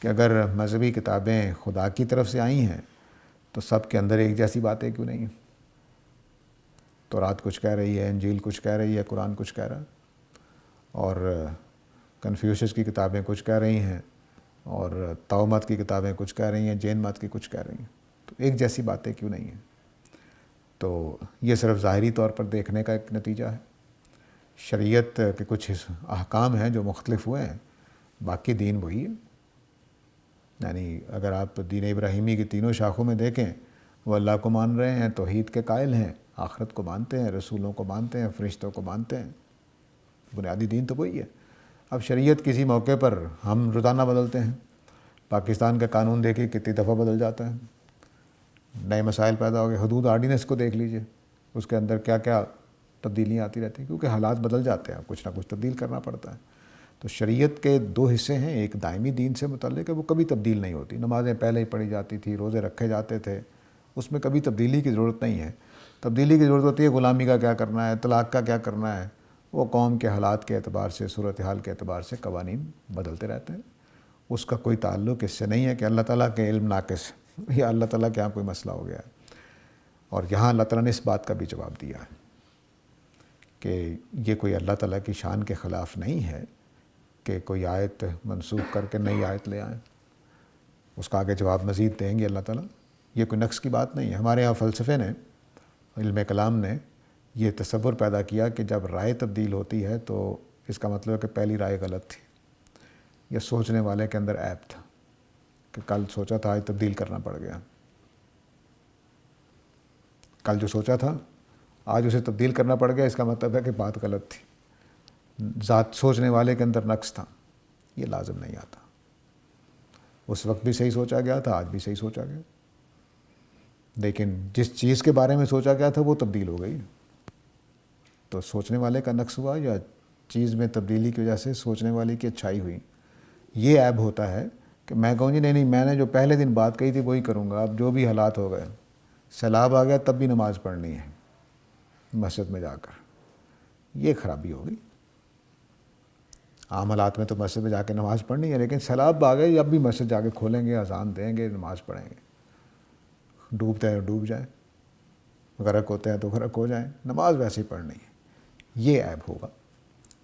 کہ اگر مذہبی کتابیں خدا کی طرف سے آئی ہیں تو سب کے اندر ایک جیسی باتیں کیوں نہیں ہیں؟ تورات کچھ کہہ رہی ہے، انجیل کچھ کہہ رہی ہے، قرآن کچھ کہہ رہا ہے، اور کنفیوشس کی کتابیں کچھ کہہ رہی ہیں، اور تاؤ مت کی کتابیں کچھ کہہ رہی ہیں، جین مت کی کچھ کہہ رہی ہیں، تو ایک جیسی باتیں کیوں نہیں ہیں؟ تو یہ صرف ظاہری طور پر دیکھنے کا ایک نتیجہ ہے۔ شریعت کے کچھ احکام ہیں جو مختلف ہوئے ہیں، باقی دین وہی ہے۔ یعنی اگر آپ دین ابراہیمی کی تینوں شاخوں میں دیکھیں، وہ اللہ کو مان رہے ہیں، توحید کے قائل ہیں، آخرت کو مانتے ہیں، رسولوں کو مانتے ہیں، فرشتوں کو مانتے ہیں، بنیادی دین تو وہی ہے۔ اب شریعت کسی موقع پر ہم روزانہ بدلتے ہیں، پاکستان کا قانون دیکھیے کتنی دفعہ بدل جاتا ہے، نئے مسائل پیدا ہو گئے۔ حدود آرڈیننس کو دیکھ لیجئے، اس کے اندر کیا کیا تبدیلیاں آتی رہتی ہیں، کیونکہ حالات بدل جاتے ہیں، کچھ نہ کچھ تبدیل کرنا پڑتا ہے۔ تو شریعت کے دو حصے ہیں، ایک دائمی دین سے متعلق ہے، وہ کبھی تبدیل نہیں ہوتی، نمازیں پہلے ہی پڑھی جاتی تھی، روزے رکھے جاتے تھے، اس میں کبھی تبدیلی کی ضرورت نہیں ہے۔ تبدیلی کی ضرورت ہوتی ہے غلامی کا کیا کرنا ہے، طلاق کا کیا کرنا ہے، وہ قوم کے حالات کے اعتبار سے، صورتحال کے اعتبار سے قوانین بدلتے رہتے ہیں۔ اس کا کوئی تعلق اس سے نہیں ہے کہ اللہ تعالیٰ کے علم ناقص ہے یا اللہ تعالیٰ کے یہاں کوئی مسئلہ ہو گیا ہے۔ اور یہاں اللہ تعالیٰ نے اس بات کا بھی جواب دیا ہے کہ یہ کوئی اللہ تعالیٰ کی شان کے خلاف نہیں ہے کہ کوئی آیت منسوخ کر کے نئی آیت لے آئیں۔ اس کا آگے جواب مزید دیں گے اللہ تعالیٰ۔ یہ کوئی نقص کی بات نہیں ہے۔ ہمارے یہاں فلسفے نے، علم کلام نے یہ تصور پیدا کیا کہ جب رائے تبدیل ہوتی ہے تو اس کا مطلب ہے کہ پہلی رائے غلط تھی، یا سوچنے والے کے اندر عیب تھا کہ کل سوچا تھا آج تبدیل کرنا پڑ گیا، کل جو سوچا تھا آج اسے تبدیل کرنا پڑ گیا، اس کا مطلب ہے کہ بات غلط تھی، ذات سوچنے والے کے اندر نقص تھا۔ یہ لازم نہیں آتا، اس وقت بھی صحیح سوچا گیا تھا، آج بھی صحیح سوچا گیا، لیکن جس چیز کے بارے میں سوچا گیا تھا وہ تبدیل ہو گئی، تو سوچنے والے کا نقص ہوا یا چیز میں تبدیلی کی وجہ سے سوچنے والے کی اچھائی ہوئی۔ یہ عیب ہوتا ہے کہ میں کہوں جی نہیں میں نے جو پہلے دن بات کہی تھی وہی کروں گا، اب جو بھی حالات ہو گئے، سیلاب آ گیا تب بھی نماز پڑھنی ہے مسجد میں جا کر، یہ خرابی ہوگی۔ عام حالات میں تو مسجد میں جا کے نماز پڑھنی ہے، لیکن سیلاب آ گئے اب بھی مسجد جا کے کھولیں گے، اذان دیں گے، نماز پڑھیں گے، ڈوبتے ہیں ڈوب جائیں، غرق ہوتے ہیں تو غرق ہو جائیں، نماز ویسے ہی پڑھنی ہے۔ یہ عیب ہوگا۔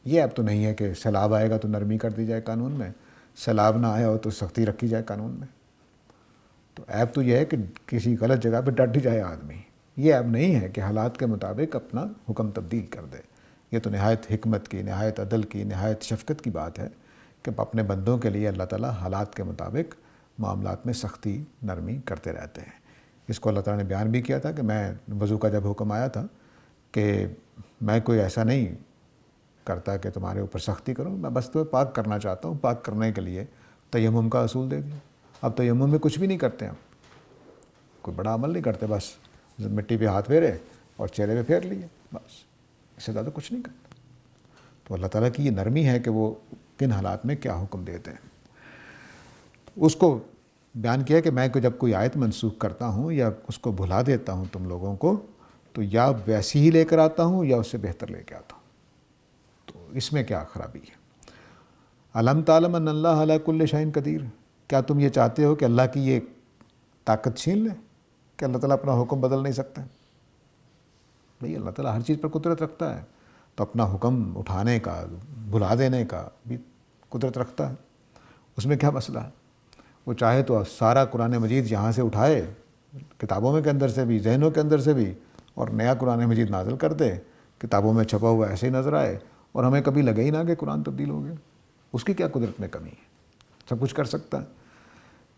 یہ عیب تو نہیں ہے کہ سیلاب آئے گا تو نرمی کر دی جائے قانون میں، سیلاب نہ آیا ہو تو سختی رکھی جائے قانون میں۔ تو عیب تو یہ ہے کہ کسی غلط جگہ پہ ڈٹ جائے آدمی۔ یہ عیب نہیں ہے کہ حالات کے مطابق اپنا حکم تبدیل کر دے۔ یہ تو نہایت حکمت کی، نہایت عدل کی، نہایت شفقت کی بات ہے کہ اپنے بندوں کے لیے اللہ تعالیٰ حالات کے مطابق معاملات میں سختی نرمی کرتے رہتے ہیں۔ اس کو اللہ تعالیٰ نے بیان بھی کیا تھا کہ میں وضو کا جب حکم آیا تھا کہ میں کوئی ایسا نہیں کرتا کہ تمہارے اوپر سختی کروں، میں بس تمہیں پاک کرنا چاہتا ہوں۔ پاک کرنے کے لیے تیمم کا اصول دے دیا۔ اب تیمم میں کچھ بھی نہیں کرتے ہم، کوئی بڑا عمل نہیں کرتے، بس مٹی پہ ہاتھ پھیرے اور چہرے پہ پھیر لیے، بس اس سے زیادہ کچھ نہیں کرتے۔ تو اللہ تعالیٰ کی یہ نرمی ہے کہ وہ کن حالات میں کیا حکم دیتے ہیں۔ اس کو بیان کیا کہ میں جب کوئی آیت منسوخ کرتا ہوں یا اس کو بھلا دیتا ہوں تم لوگوں کو، تو یا ویسی ہی لے کر آتا ہوں یا اس سے بہتر لے کے آتا ہوں۔ تو اس میں کیا خرابی ہے؟ الم تعلم ان اللہ علی کل شیء قدیر، کیا تم یہ چاہتے ہو کہ اللہ کی یہ طاقت چھین لے کہ اللہ تعالیٰ اپنا حکم بدل نہیں سکتا؟ بھئی اللہ تعالیٰ ہر چیز پر قدرت رکھتا ہے، تو اپنا حکم اٹھانے کا، بھلا دینے کا بھی قدرت رکھتا ہے۔ اس میں کیا مسئلہ ہے؟ وہ چاہے تو سارا قرآن مجید یہاں سے اٹھائے، کتابوں میں کے اندر سے بھی، ذہنوں کے اندر سے بھی، اور نیا قرآن مجید نازل کر دے، کتابوں میں چھپا ہوا ایسے ہی نظر آئے، اور ہمیں کبھی لگے ہی نہ کہ قرآن تبدیل ہو گیا۔ اس کی کیا قدرت میں کمی ہے؟ سب کچھ کر سکتا ہے۔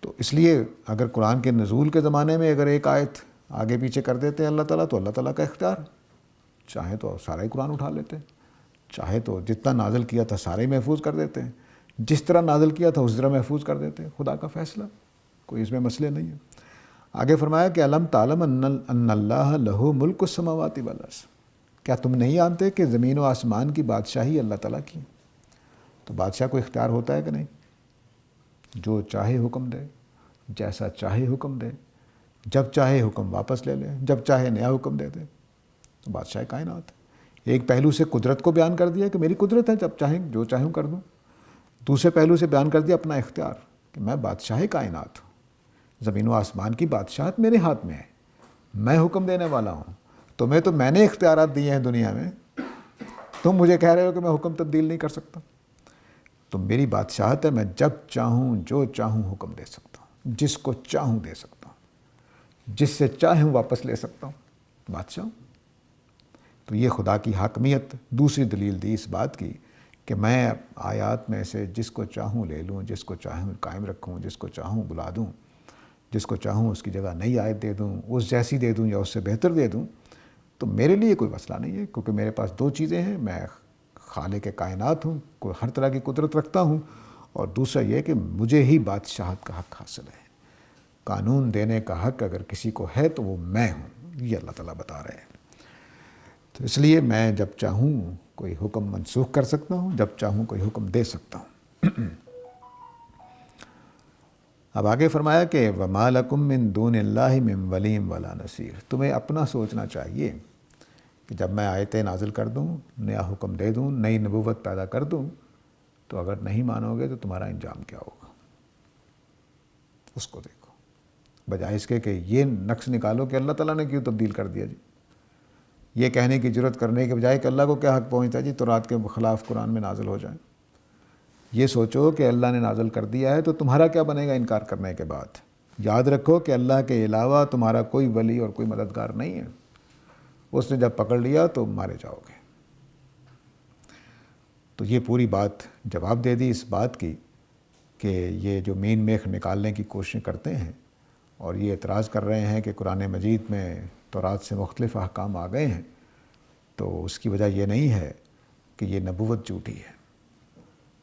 تو اس لیے اگر قرآن کے نزول کے زمانے میں اگر ایک آیت آگے پیچھے کر دیتے ہیں اللہ تعالیٰ، تو اللہ تعالیٰ کا اختیار، چاہے تو سارا ہی قرآن اٹھا لیتے ہیں، چاہے تو جتنا نازل کیا تھا سارے محفوظ کر دیتے ہیں، جس طرح نازل کیا تھا اس طرح محفوظ کر دیتے ہیں۔ خدا کا فیصلہ، کوئی اس میں مسئلے نہیں ہے۔ آگے فرمایا کہ الم تعلم ان اللہ لہ ملک السماوات والارض، کیا تم نہیں جانتے کہ زمین و آسمان کی بادشاہی اللہ تعالیٰ کی؟ تو بادشاہ کو اختیار ہوتا ہے کہ نہیں؟ جو چاہے حکم دے، جیسا چاہے حکم دے، جب چاہے حکم واپس لے لے، جب چاہے نیا حکم دے دے۔ تو بادشاہ کائنات ہے۔ ایک پہلو سے قدرت کو بیان کر دیا کہ میری قدرت ہے، جب چاہیں جو چاہوں کر دوں۔ دوسرے پہلو سے بیان کر دیا اپنا اختیار کہ میں بادشاہ کائنات ہوں، زمین و آسمان کی بادشاہت میرے ہاتھ میں ہے، میں حکم دینے والا ہوں۔ تمہیں تو میں نے اختیارات دیے ہیں دنیا میں، تم مجھے کہہ رہے ہو کہ میں حکم تبدیل نہیں کر سکتا۔ تو میری بادشاہت ہے، میں جب چاہوں جو چاہوں حکم دے سکتا ہوں، جس کو چاہوں دے سکتا ہوں، جس سے چاہوں واپس لے سکتا ہوں، بادشاہ ہوں۔ تو یہ خدا کی حاکمیت دوسری دلیل دی اس بات کی کہ میں آیات میں سے جس کو چاہوں لے لوں، جس کو چاہوں قائم رکھوں، جس کو چاہوں بلا دوں، جس کو چاہوں اس کی جگہ نئی آیت دے دوں، اس جیسی دے دوں یا اس سے بہتر دے دوں۔ تو میرے لیے کوئی مسئلہ نہیں ہے، کیونکہ میرے پاس دو چیزیں ہیں، میں خالق کائنات ہوں، کوئی ہر طرح کی قدرت رکھتا ہوں، اور دوسرا یہ کہ مجھے ہی بادشاہت کا حق حاصل ہے۔ قانون دینے کا حق اگر کسی کو ہے تو وہ میں ہوں، یہ اللہ تعالیٰ بتا رہے ہیں۔ تو اس لیے میں جب چاہوں کوئی حکم منسوخ کر سکتا ہوں، جب چاہوں کوئی حکم دے سکتا ہوں۔ اب آگے فرمایا کہ وَمَا لَكُم مِّن دُونِ اللَّهِ مِّن وَلِيٍّ وَلَا نَصِيرٍ، تمہیں اپنا سوچنا چاہیے کہ جب میں آیتیں نازل کر دوں، نیا حکم دے دوں، نئی نبوت پیدا کر دوں، تو اگر نہیں مانو گے تو تمہارا انجام کیا ہوگا۔ اس کو دیکھو، بجائے اس کے کہ یہ نقص نکالو کہ اللہ تعالیٰ نے کیوں تبدیل کر دیا جی، یہ کہنے کی جرت کرنے کے بجائے کہ اللہ کو کیا حق پہنچتا ہے جی تورات کے خلاف قرآن میں نازل ہو جائیں۔ یہ سوچو کہ اللہ نے نازل کر دیا ہے تو تمہارا کیا بنے گا انکار کرنے کے بعد۔ یاد رکھو کہ اللہ کے علاوہ تمہارا کوئی ولی اور کوئی مددگار نہیں ہے، اس نے جب پکڑ لیا تو مارے جاؤ گے۔ تو یہ پوری بات جواب دے دی اس بات کی کہ یہ جو مین میخ نکالنے کی کوششیں کرتے ہیں اور یہ اعتراض کر رہے ہیں کہ قرآن مجید میں تورات سے مختلف احکام آ گئے ہیں، تو اس کی وجہ یہ نہیں ہے کہ یہ نبوت جھوٹی ہے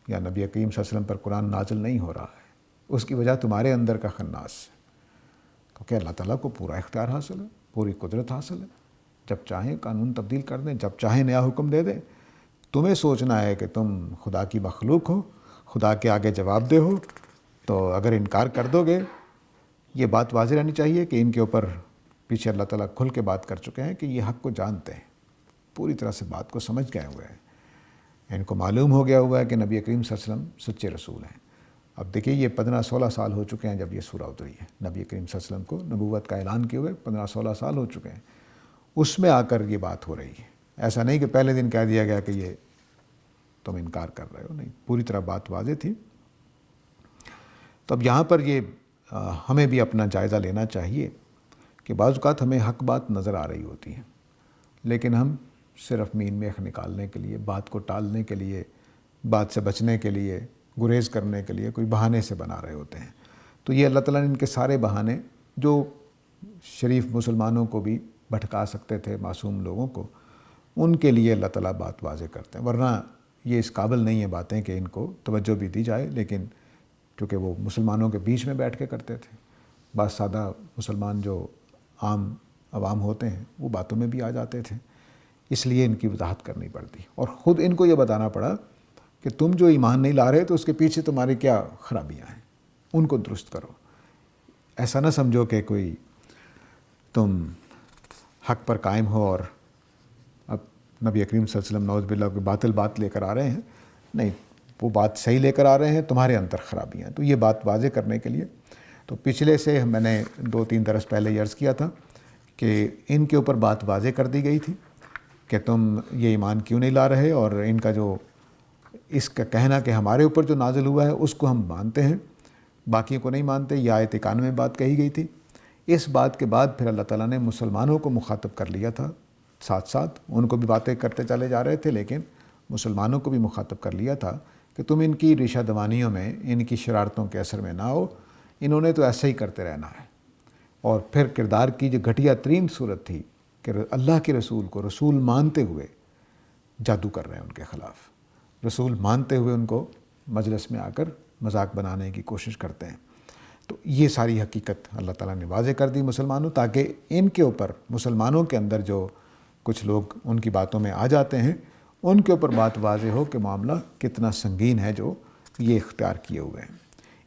یا نبی کریم صلی اللہ علیہ وسلم پر قرآن نازل نہیں ہو رہا ہے، اس کی وجہ تمہارے اندر کا خناس ہے، کیونکہ اللہ تعالیٰ کو پورا اختیار حاصل ہے، پوری قدرت حاصل ہے، جب چاہیں قانون تبدیل کر دیں، جب چاہیں نیا حکم دے دیں۔ تمہیں سوچنا ہے کہ تم خدا کی مخلوق ہو، خدا کے آگے جواب دہ ہو، تو اگر انکار کر دو گے، یہ بات واضح رہنی چاہیے کہ ان کے اوپر پیچھے اللہ تعالیٰ کھل کے بات کر چکے ہیں کہ یہ حق کو جانتے ہیں، پوری طرح سے بات کو سمجھ گئے ہوئے ہیں ان کو معلوم ہو گیا ہوا ہے کہ نبی کریم صلی اللہ علیہ وسلم سچے رسول ہیں۔ اب دیکھیے یہ 15-16 سال ہو چکے ہیں جب یہ سورہ اتری ہے، نبی کریم صلی اللہ علیہ وسلم کو نبوت کا اعلان کیے ہوئے 15-16 سال ہو چکے ہیں، اس میں آ کر یہ بات ہو رہی ہے۔ ایسا نہیں کہ پہلے دن کہہ دیا گیا کہ یہ تم انکار کر رہے ہو، نہیں، پوری طرح بات واضح تھی۔ تو اب یہاں پر یہ ہمیں بھی اپنا جائزہ لینا چاہیے کہ بعض اوقات ہمیں حق بات نظر آ رہی ہوتی ہے، لیکن ہم صرف مین میخ نکالنے کے لیے، بات کو ٹالنے کے لیے، بات سے بچنے کے لیے، گریز کرنے کے لیے کوئی بہانے سے بنا رہے ہوتے ہیں۔ تو یہ اللہ تعالیٰ نے ان کے سارے بہانے جو شریف مسلمانوں کو بھی بھٹکا سکتے تھے، معصوم لوگوں کو، ان کے لیے اللہ تعالیٰ بات واضح کرتے ہیں، ورنہ یہ اس قابل نہیں ہیں باتیں کہ ان کو توجہ بھی دی جائے، لیکن کیونکہ وہ مسلمانوں کے بیچ میں بیٹھ کے کرتے تھے، بعض سادہ مسلمان جو عام عوام ہوتے ہیں وہ باتوں میں بھی آ جاتے تھے، اس لیے ان کی وضاحت کرنی پڑتی، اور خود ان کو یہ بتانا پڑا کہ تم جو ایمان نہیں لا رہے تو اس کے پیچھے تمہاری کیا خرابیاں ہیں، ان کو درست کرو۔ ایسا نہ سمجھو کہ کوئی تم حق پر قائم ہو اور اب نبی کریم صلی اللہ علیہ وسلم نعوذ باللہ کوئی باطل بات لے کر آ رہے ہیں، نہیں، وہ بات صحیح لے کر آ رہے ہیں، تمہارے اندر خرابیاں ہیں۔ تو یہ بات واضح کرنے کے لیے تو پچھلے سے میں نے 2-3 درس پہلے یہ عرض کیا تھا کہ ان کے اوپر بات واضح کر دی گئی تھی کہ تم یہ ایمان کیوں نہیں لا رہے، اور ان کا جو اس کا کہنا کہ ہمارے اوپر جو نازل ہوا ہے اس کو ہم مانتے ہیں، باقی کو نہیں مانتے، یہ آیت 91 میں بات کہی گئی تھی۔ اس بات کے بعد پھر اللہ تعالیٰ نے مسلمانوں کو مخاطب کر لیا تھا، ساتھ ساتھ ان کو بھی باتیں کرتے چلے جا رہے تھے، لیکن مسلمانوں کو بھی مخاطب کر لیا تھا کہ تم ان کی ریشہ دوانیوں میں، ان کی شرارتوں کے اثر میں نہ ہو، انہوں نے تو ایسا ہی کرتے رہنا ہے۔ اور پھر کردار کی جو گھٹیا ترین صورت تھی کہ اللہ کے رسول کو رسول مانتے ہوئے جادو کر رہے ہیں ان کے خلاف، رسول مانتے ہوئے ان کو مجلس میں آ کر مذاق بنانے کی کوشش کرتے ہیں۔ تو یہ ساری حقیقت اللہ تعالیٰ نے واضح کر دی مسلمانوں، تاکہ ان کے اوپر، مسلمانوں کے اندر جو کچھ لوگ ان کی باتوں میں آ جاتے ہیں، ان کے اوپر بات واضح ہو کہ معاملہ کتنا سنگین ہے جو یہ اختیار کیے ہوئے ہیں۔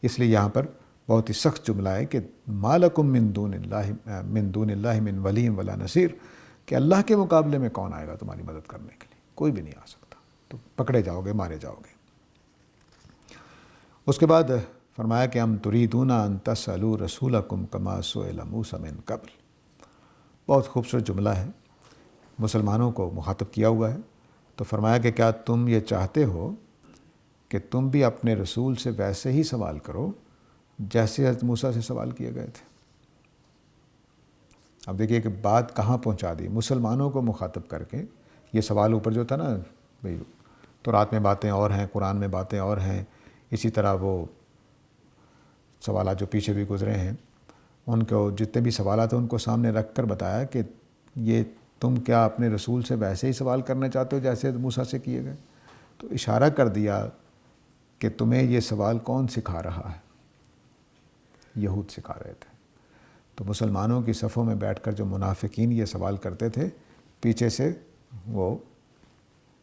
اس لیے یہاں پر بہت ہی سخت جملہ ہے کہ ما لکم من دون اللہ من ولی ولا نصیر، کہ اللہ کے مقابلے میں کون آئے گا تمہاری مدد کرنے کے لیے؟ کوئی بھی نہیں آ سکتا، تو پکڑے جاؤ گے، مارے جاؤ گے۔ اس کے بعد فرمایا کہ ہم تریدون ان تسألوا رسولکم کما سئل موسیٰ من قبل۔ بہت خوبصورت جملہ ہے، مسلمانوں کو مخاطب کیا ہوا ہے۔ تو فرمایا کہ کیا تم یہ چاہتے ہو کہ تم بھی اپنے رسول سے ویسے ہی سوال کرو جیسے حضرت موسیٰ سے سوال کیے گئے تھے؟ اب دیکھیے کہ بات کہاں پہنچا دی، مسلمانوں کو مخاطب کر کے۔ یہ سوال اوپر جو تھا نا بھئی، تو رات میں باتیں اور ہیں، قرآن میں باتیں اور ہیں، اسی طرح وہ سوالات جو پیچھے بھی گزرے ہیں، ان کو جتنے بھی سوالات ہیں ان کو سامنے رکھ کر بتایا کہ یہ تم کیا اپنے رسول سے ویسے ہی سوال کرنا چاہتے ہو جیسے موسیٰ سے کیے گئے؟ تو اشارہ کر دیا کہ تمہیں یہ سوال کون سکھا رہا ہے؟ یہود سکھا رہے تھے۔ تو مسلمانوں کی صفوں میں بیٹھ کر جو منافقین یہ سوال کرتے تھے، پیچھے سے وہ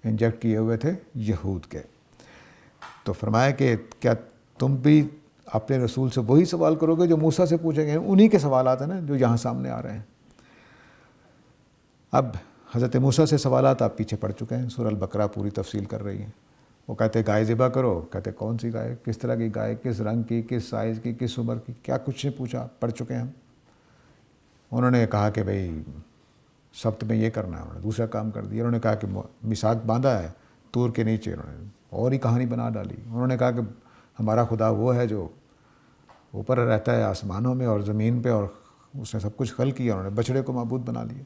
انجیکٹ کیے ہوئے تھے یہود کے۔ تو فرمایا کہ کیا تم بھی اپنے رسول سے وہی سوال کرو گے جو موسیٰ سے پوچھے گئے ہیں؟ انہی کے سوالات ہیں نا جو یہاں سامنے آ رہے ہیں۔ اب حضرت موسیٰ سے سوالات آپ پیچھے پڑ چکے ہیں، سورہ البقرہ پوری تفصیل کر رہی ہے۔ وہ کہتے گائے ذبح کرو، کہتے کون سی گائے، کس طرح کی گائے، کس رنگ کی، کس سائز کی، کس عمر کی، کیا کچھ نے پوچھا، پڑھ چکے ہیں ہم۔ انہوں نے کہا کہ بھئی سبت میں یہ کرنا ہے، انہوں نے دوسرا کام کر دیا۔ انہوں نے کہا کہ میثاق باندھا ہے طور کے نیچے، انہوں نے اور ہی کہانی بنا ڈالی۔ انہوں نے کہا کہ ہمارا خدا وہ ہے جو اوپر رہتا ہے آسمانوں میں اور زمین پہ، اور اس نے سب کچھ خلق کیا، انہوں نے بچڑے کو معبود بنا لیا۔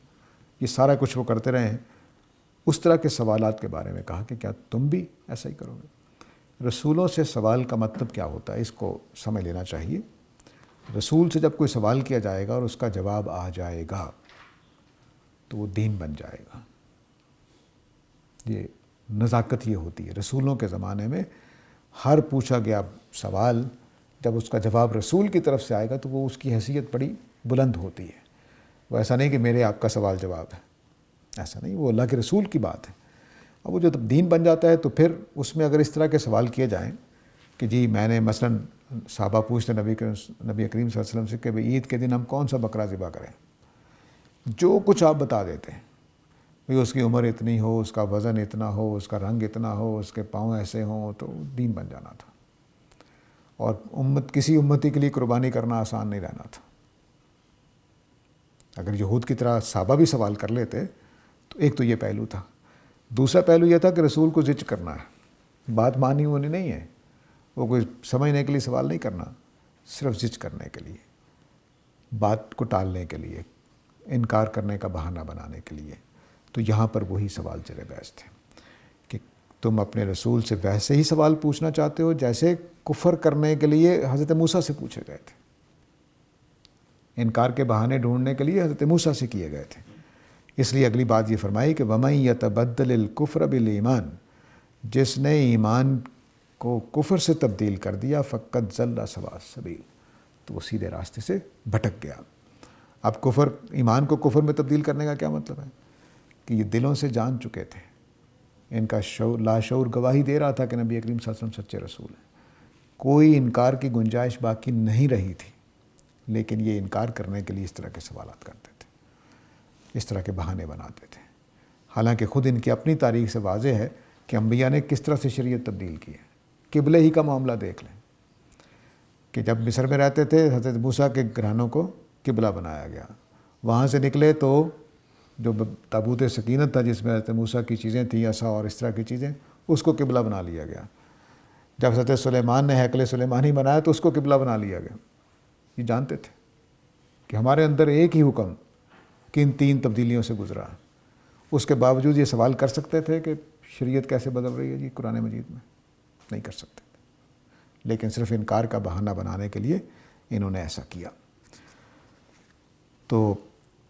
یہ سارا کچھ وہ کرتے رہے ہیں۔ اس طرح کے سوالات کے بارے میں کہا کہ کیا تم بھی ایسا ہی کرو گے؟ رسولوں سے سوال کا مطلب کیا ہوتا ہے، اس کو سمجھ لینا چاہیے۔ رسول سے جب کوئی سوال کیا جائے گا اور اس کا جواب آ جائے گا تو وہ دین بن جائے گا۔ یہ نزاکت یہ ہوتی ہے رسولوں کے زمانے میں، ہر پوچھا گیا سوال جب اس کا جواب رسول کی طرف سے آئے گا تو وہ اس کی حیثیت بڑی بلند ہوتی ہے۔ وہ ایسا نہیں کہ میرے آپ کا سوال جواب ہے، ایسا نہیں، وہ اللہ کے رسول کی بات ہے۔ اب وہ جو دین بن جاتا ہے تو پھر اس میں اگر اس طرح کے سوال کیے جائیں کہ جی میں نے مثلاً صحابہ پوچھتے نبی کریم صلی اللہ علیہ وسلم سے کہ بھئی عید کے دن ہم کون سا بکرا ذبح کریں، جو کچھ آپ بتا دیتے ہیں، بھئی اس کی عمر اتنی ہو، اس کا وزن اتنا ہو، اس کا رنگ اتنا ہو، اس کے پاؤں ایسے ہوں تو دین بن جانا تھا۔ اور کسی امتی کے لیے قربانی کرنا آسان نہیں رہنا تھا۔ اگر یہود کی طرح صحابہ بھی سوال کر لیتے تو ایک تو یہ پہلو تھا، دوسرا پہلو یہ تھا کہ رسول کو زج کرنا ہے، بات مانی ہونی نہیں ہے، وہ کوئی سمجھنے کے لیے سوال نہیں کرنا، صرف زج کرنے کے لیے، بات کو ٹالنے کے لیے، انکار کرنے کا بہانہ بنانے کے لیے۔ تو یہاں پر وہی سوال چلے بحث تھے کہ تم اپنے رسول سے ویسے ہی سوال پوچھنا چاہتے ہو جیسے کفر کرنے کے لیے حضرت موسیٰ سے پوچھے گئے تھے، انکار کے بہانے ڈھونڈنے کے لیے حضرت موسیٰ سے کیے گئے تھے۔ اس لیے اگلی بات یہ فرمائی کہ وَمَن يَتَبَدَّلِ الْكُفْرَ بِالْإِيمَانِ، جس نے ایمان کو کفر سے تبدیل کر دیا فَقَدْ ضَلَّ سَوَاءَ السَّبِيلِ، تو وہ سیدھے راستے سے بھٹک گیا۔ اب ایمان کو کفر میں تبدیل کرنے کا کیا مطلب ہے؟ کہ یہ دلوں سے جان چکے تھے، ان کا لاشعور گواہی دے رہا تھا کہ نبی کریم صلی اللہ علیہ وسلم سچے رسول ہیں، کوئی انکار کی گنجائش باقی نہیں رہی تھی، لیکن یہ انکار کرنے کے لیے اس طرح کے سوالات کرتے تھے، اس طرح کے بہانے بناتے تھے، حالانکہ خود ان کی اپنی تاریخ سے واضح ہے کہ انبیاء نے کس طرح سے شریعت تبدیل کی ہے۔ قبلے ہی کا معاملہ دیکھ لیں کہ جب مصر میں رہتے تھے حضرت موسیٰ کے گھرانوں کو قبلہ بنایا گیا، وہاں سے نکلے تو جو تابوت سکینت تھا جس میں حضرت موسیٰ کی چیزیں تھیں، عصا اور اس طرح کی چیزیں، اس کو قبلہ بنا لیا گیا۔ جب حضرت سلیمان نے ہیکل سلیمانی بنایا تو اس کو قبلہ بنا لیا گیا۔ یہ جانتے تھے کہ ہمارے اندر ایک ہی حکم کن 3 تبدیلیوں سے گزرا، اس کے باوجود یہ سوال کر سکتے تھے کہ شریعت کیسے بدل رہی ہے جی قرآن مجید میں؟ نہیں کر سکتے تھے، لیکن صرف انکار کا بہانہ بنانے کے لیے انہوں نے ایسا کیا۔ تو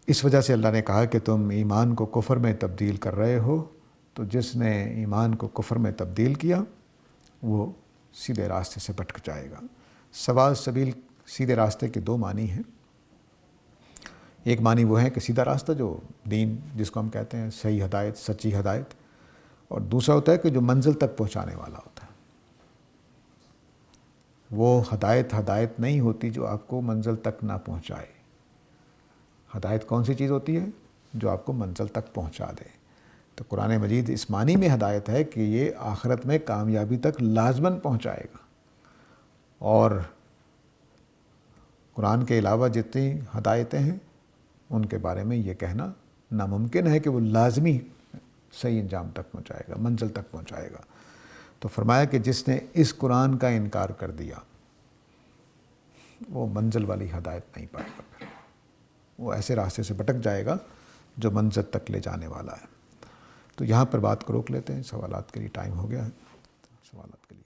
اس وجہ سے اللہ نے کہا کہ تم ایمان کو کفر میں تبدیل کر رہے ہو، تو جس نے ایمان کو کفر میں تبدیل کیا وہ سیدھے راستے سے بھٹک جائے گا۔ سواء السبیل سیدھے راستے کے 2 معنی ہیں۔ ایک معنی وہ ہے کہ سیدھا راستہ جو دین جس کو ہم کہتے ہیں صحیح ہدایت، سچی ہدایت، اور دوسرا ہوتا ہے کہ جو منزل تک پہنچانے والا ہوتا ہے۔ وہ ہدایت نہیں ہوتی جو آپ کو منزل تک نہ پہنچائے۔ ہدایت کون سی چیز ہوتی ہے؟ جو آپ کو منزل تک پہنچا دے۔ تو قرآن مجید اس معنی میں ہدایت ہے کہ یہ آخرت میں کامیابی تک لازماً پہنچائے گا، اور قرآن کے علاوہ جتنی ہدایتیں ہیں ان کے بارے میں یہ کہنا ناممکن ہے کہ وہ لازمی صحیح انجام تک پہنچائے گا، منزل تک پہنچائے گا۔ تو فرمایا کہ جس نے اس قرآن کا انکار کر دیا وہ منزل والی ہدایت نہیں پائے گا، پھر وہ ایسے راستے سے بھٹک جائے گا جو منزل تک لے جانے والا ہے۔ تو یہاں پر بات کو روک لیتے ہیں، سوالات کے لیے ٹائم ہو گیا ہے، سوالات کے لیے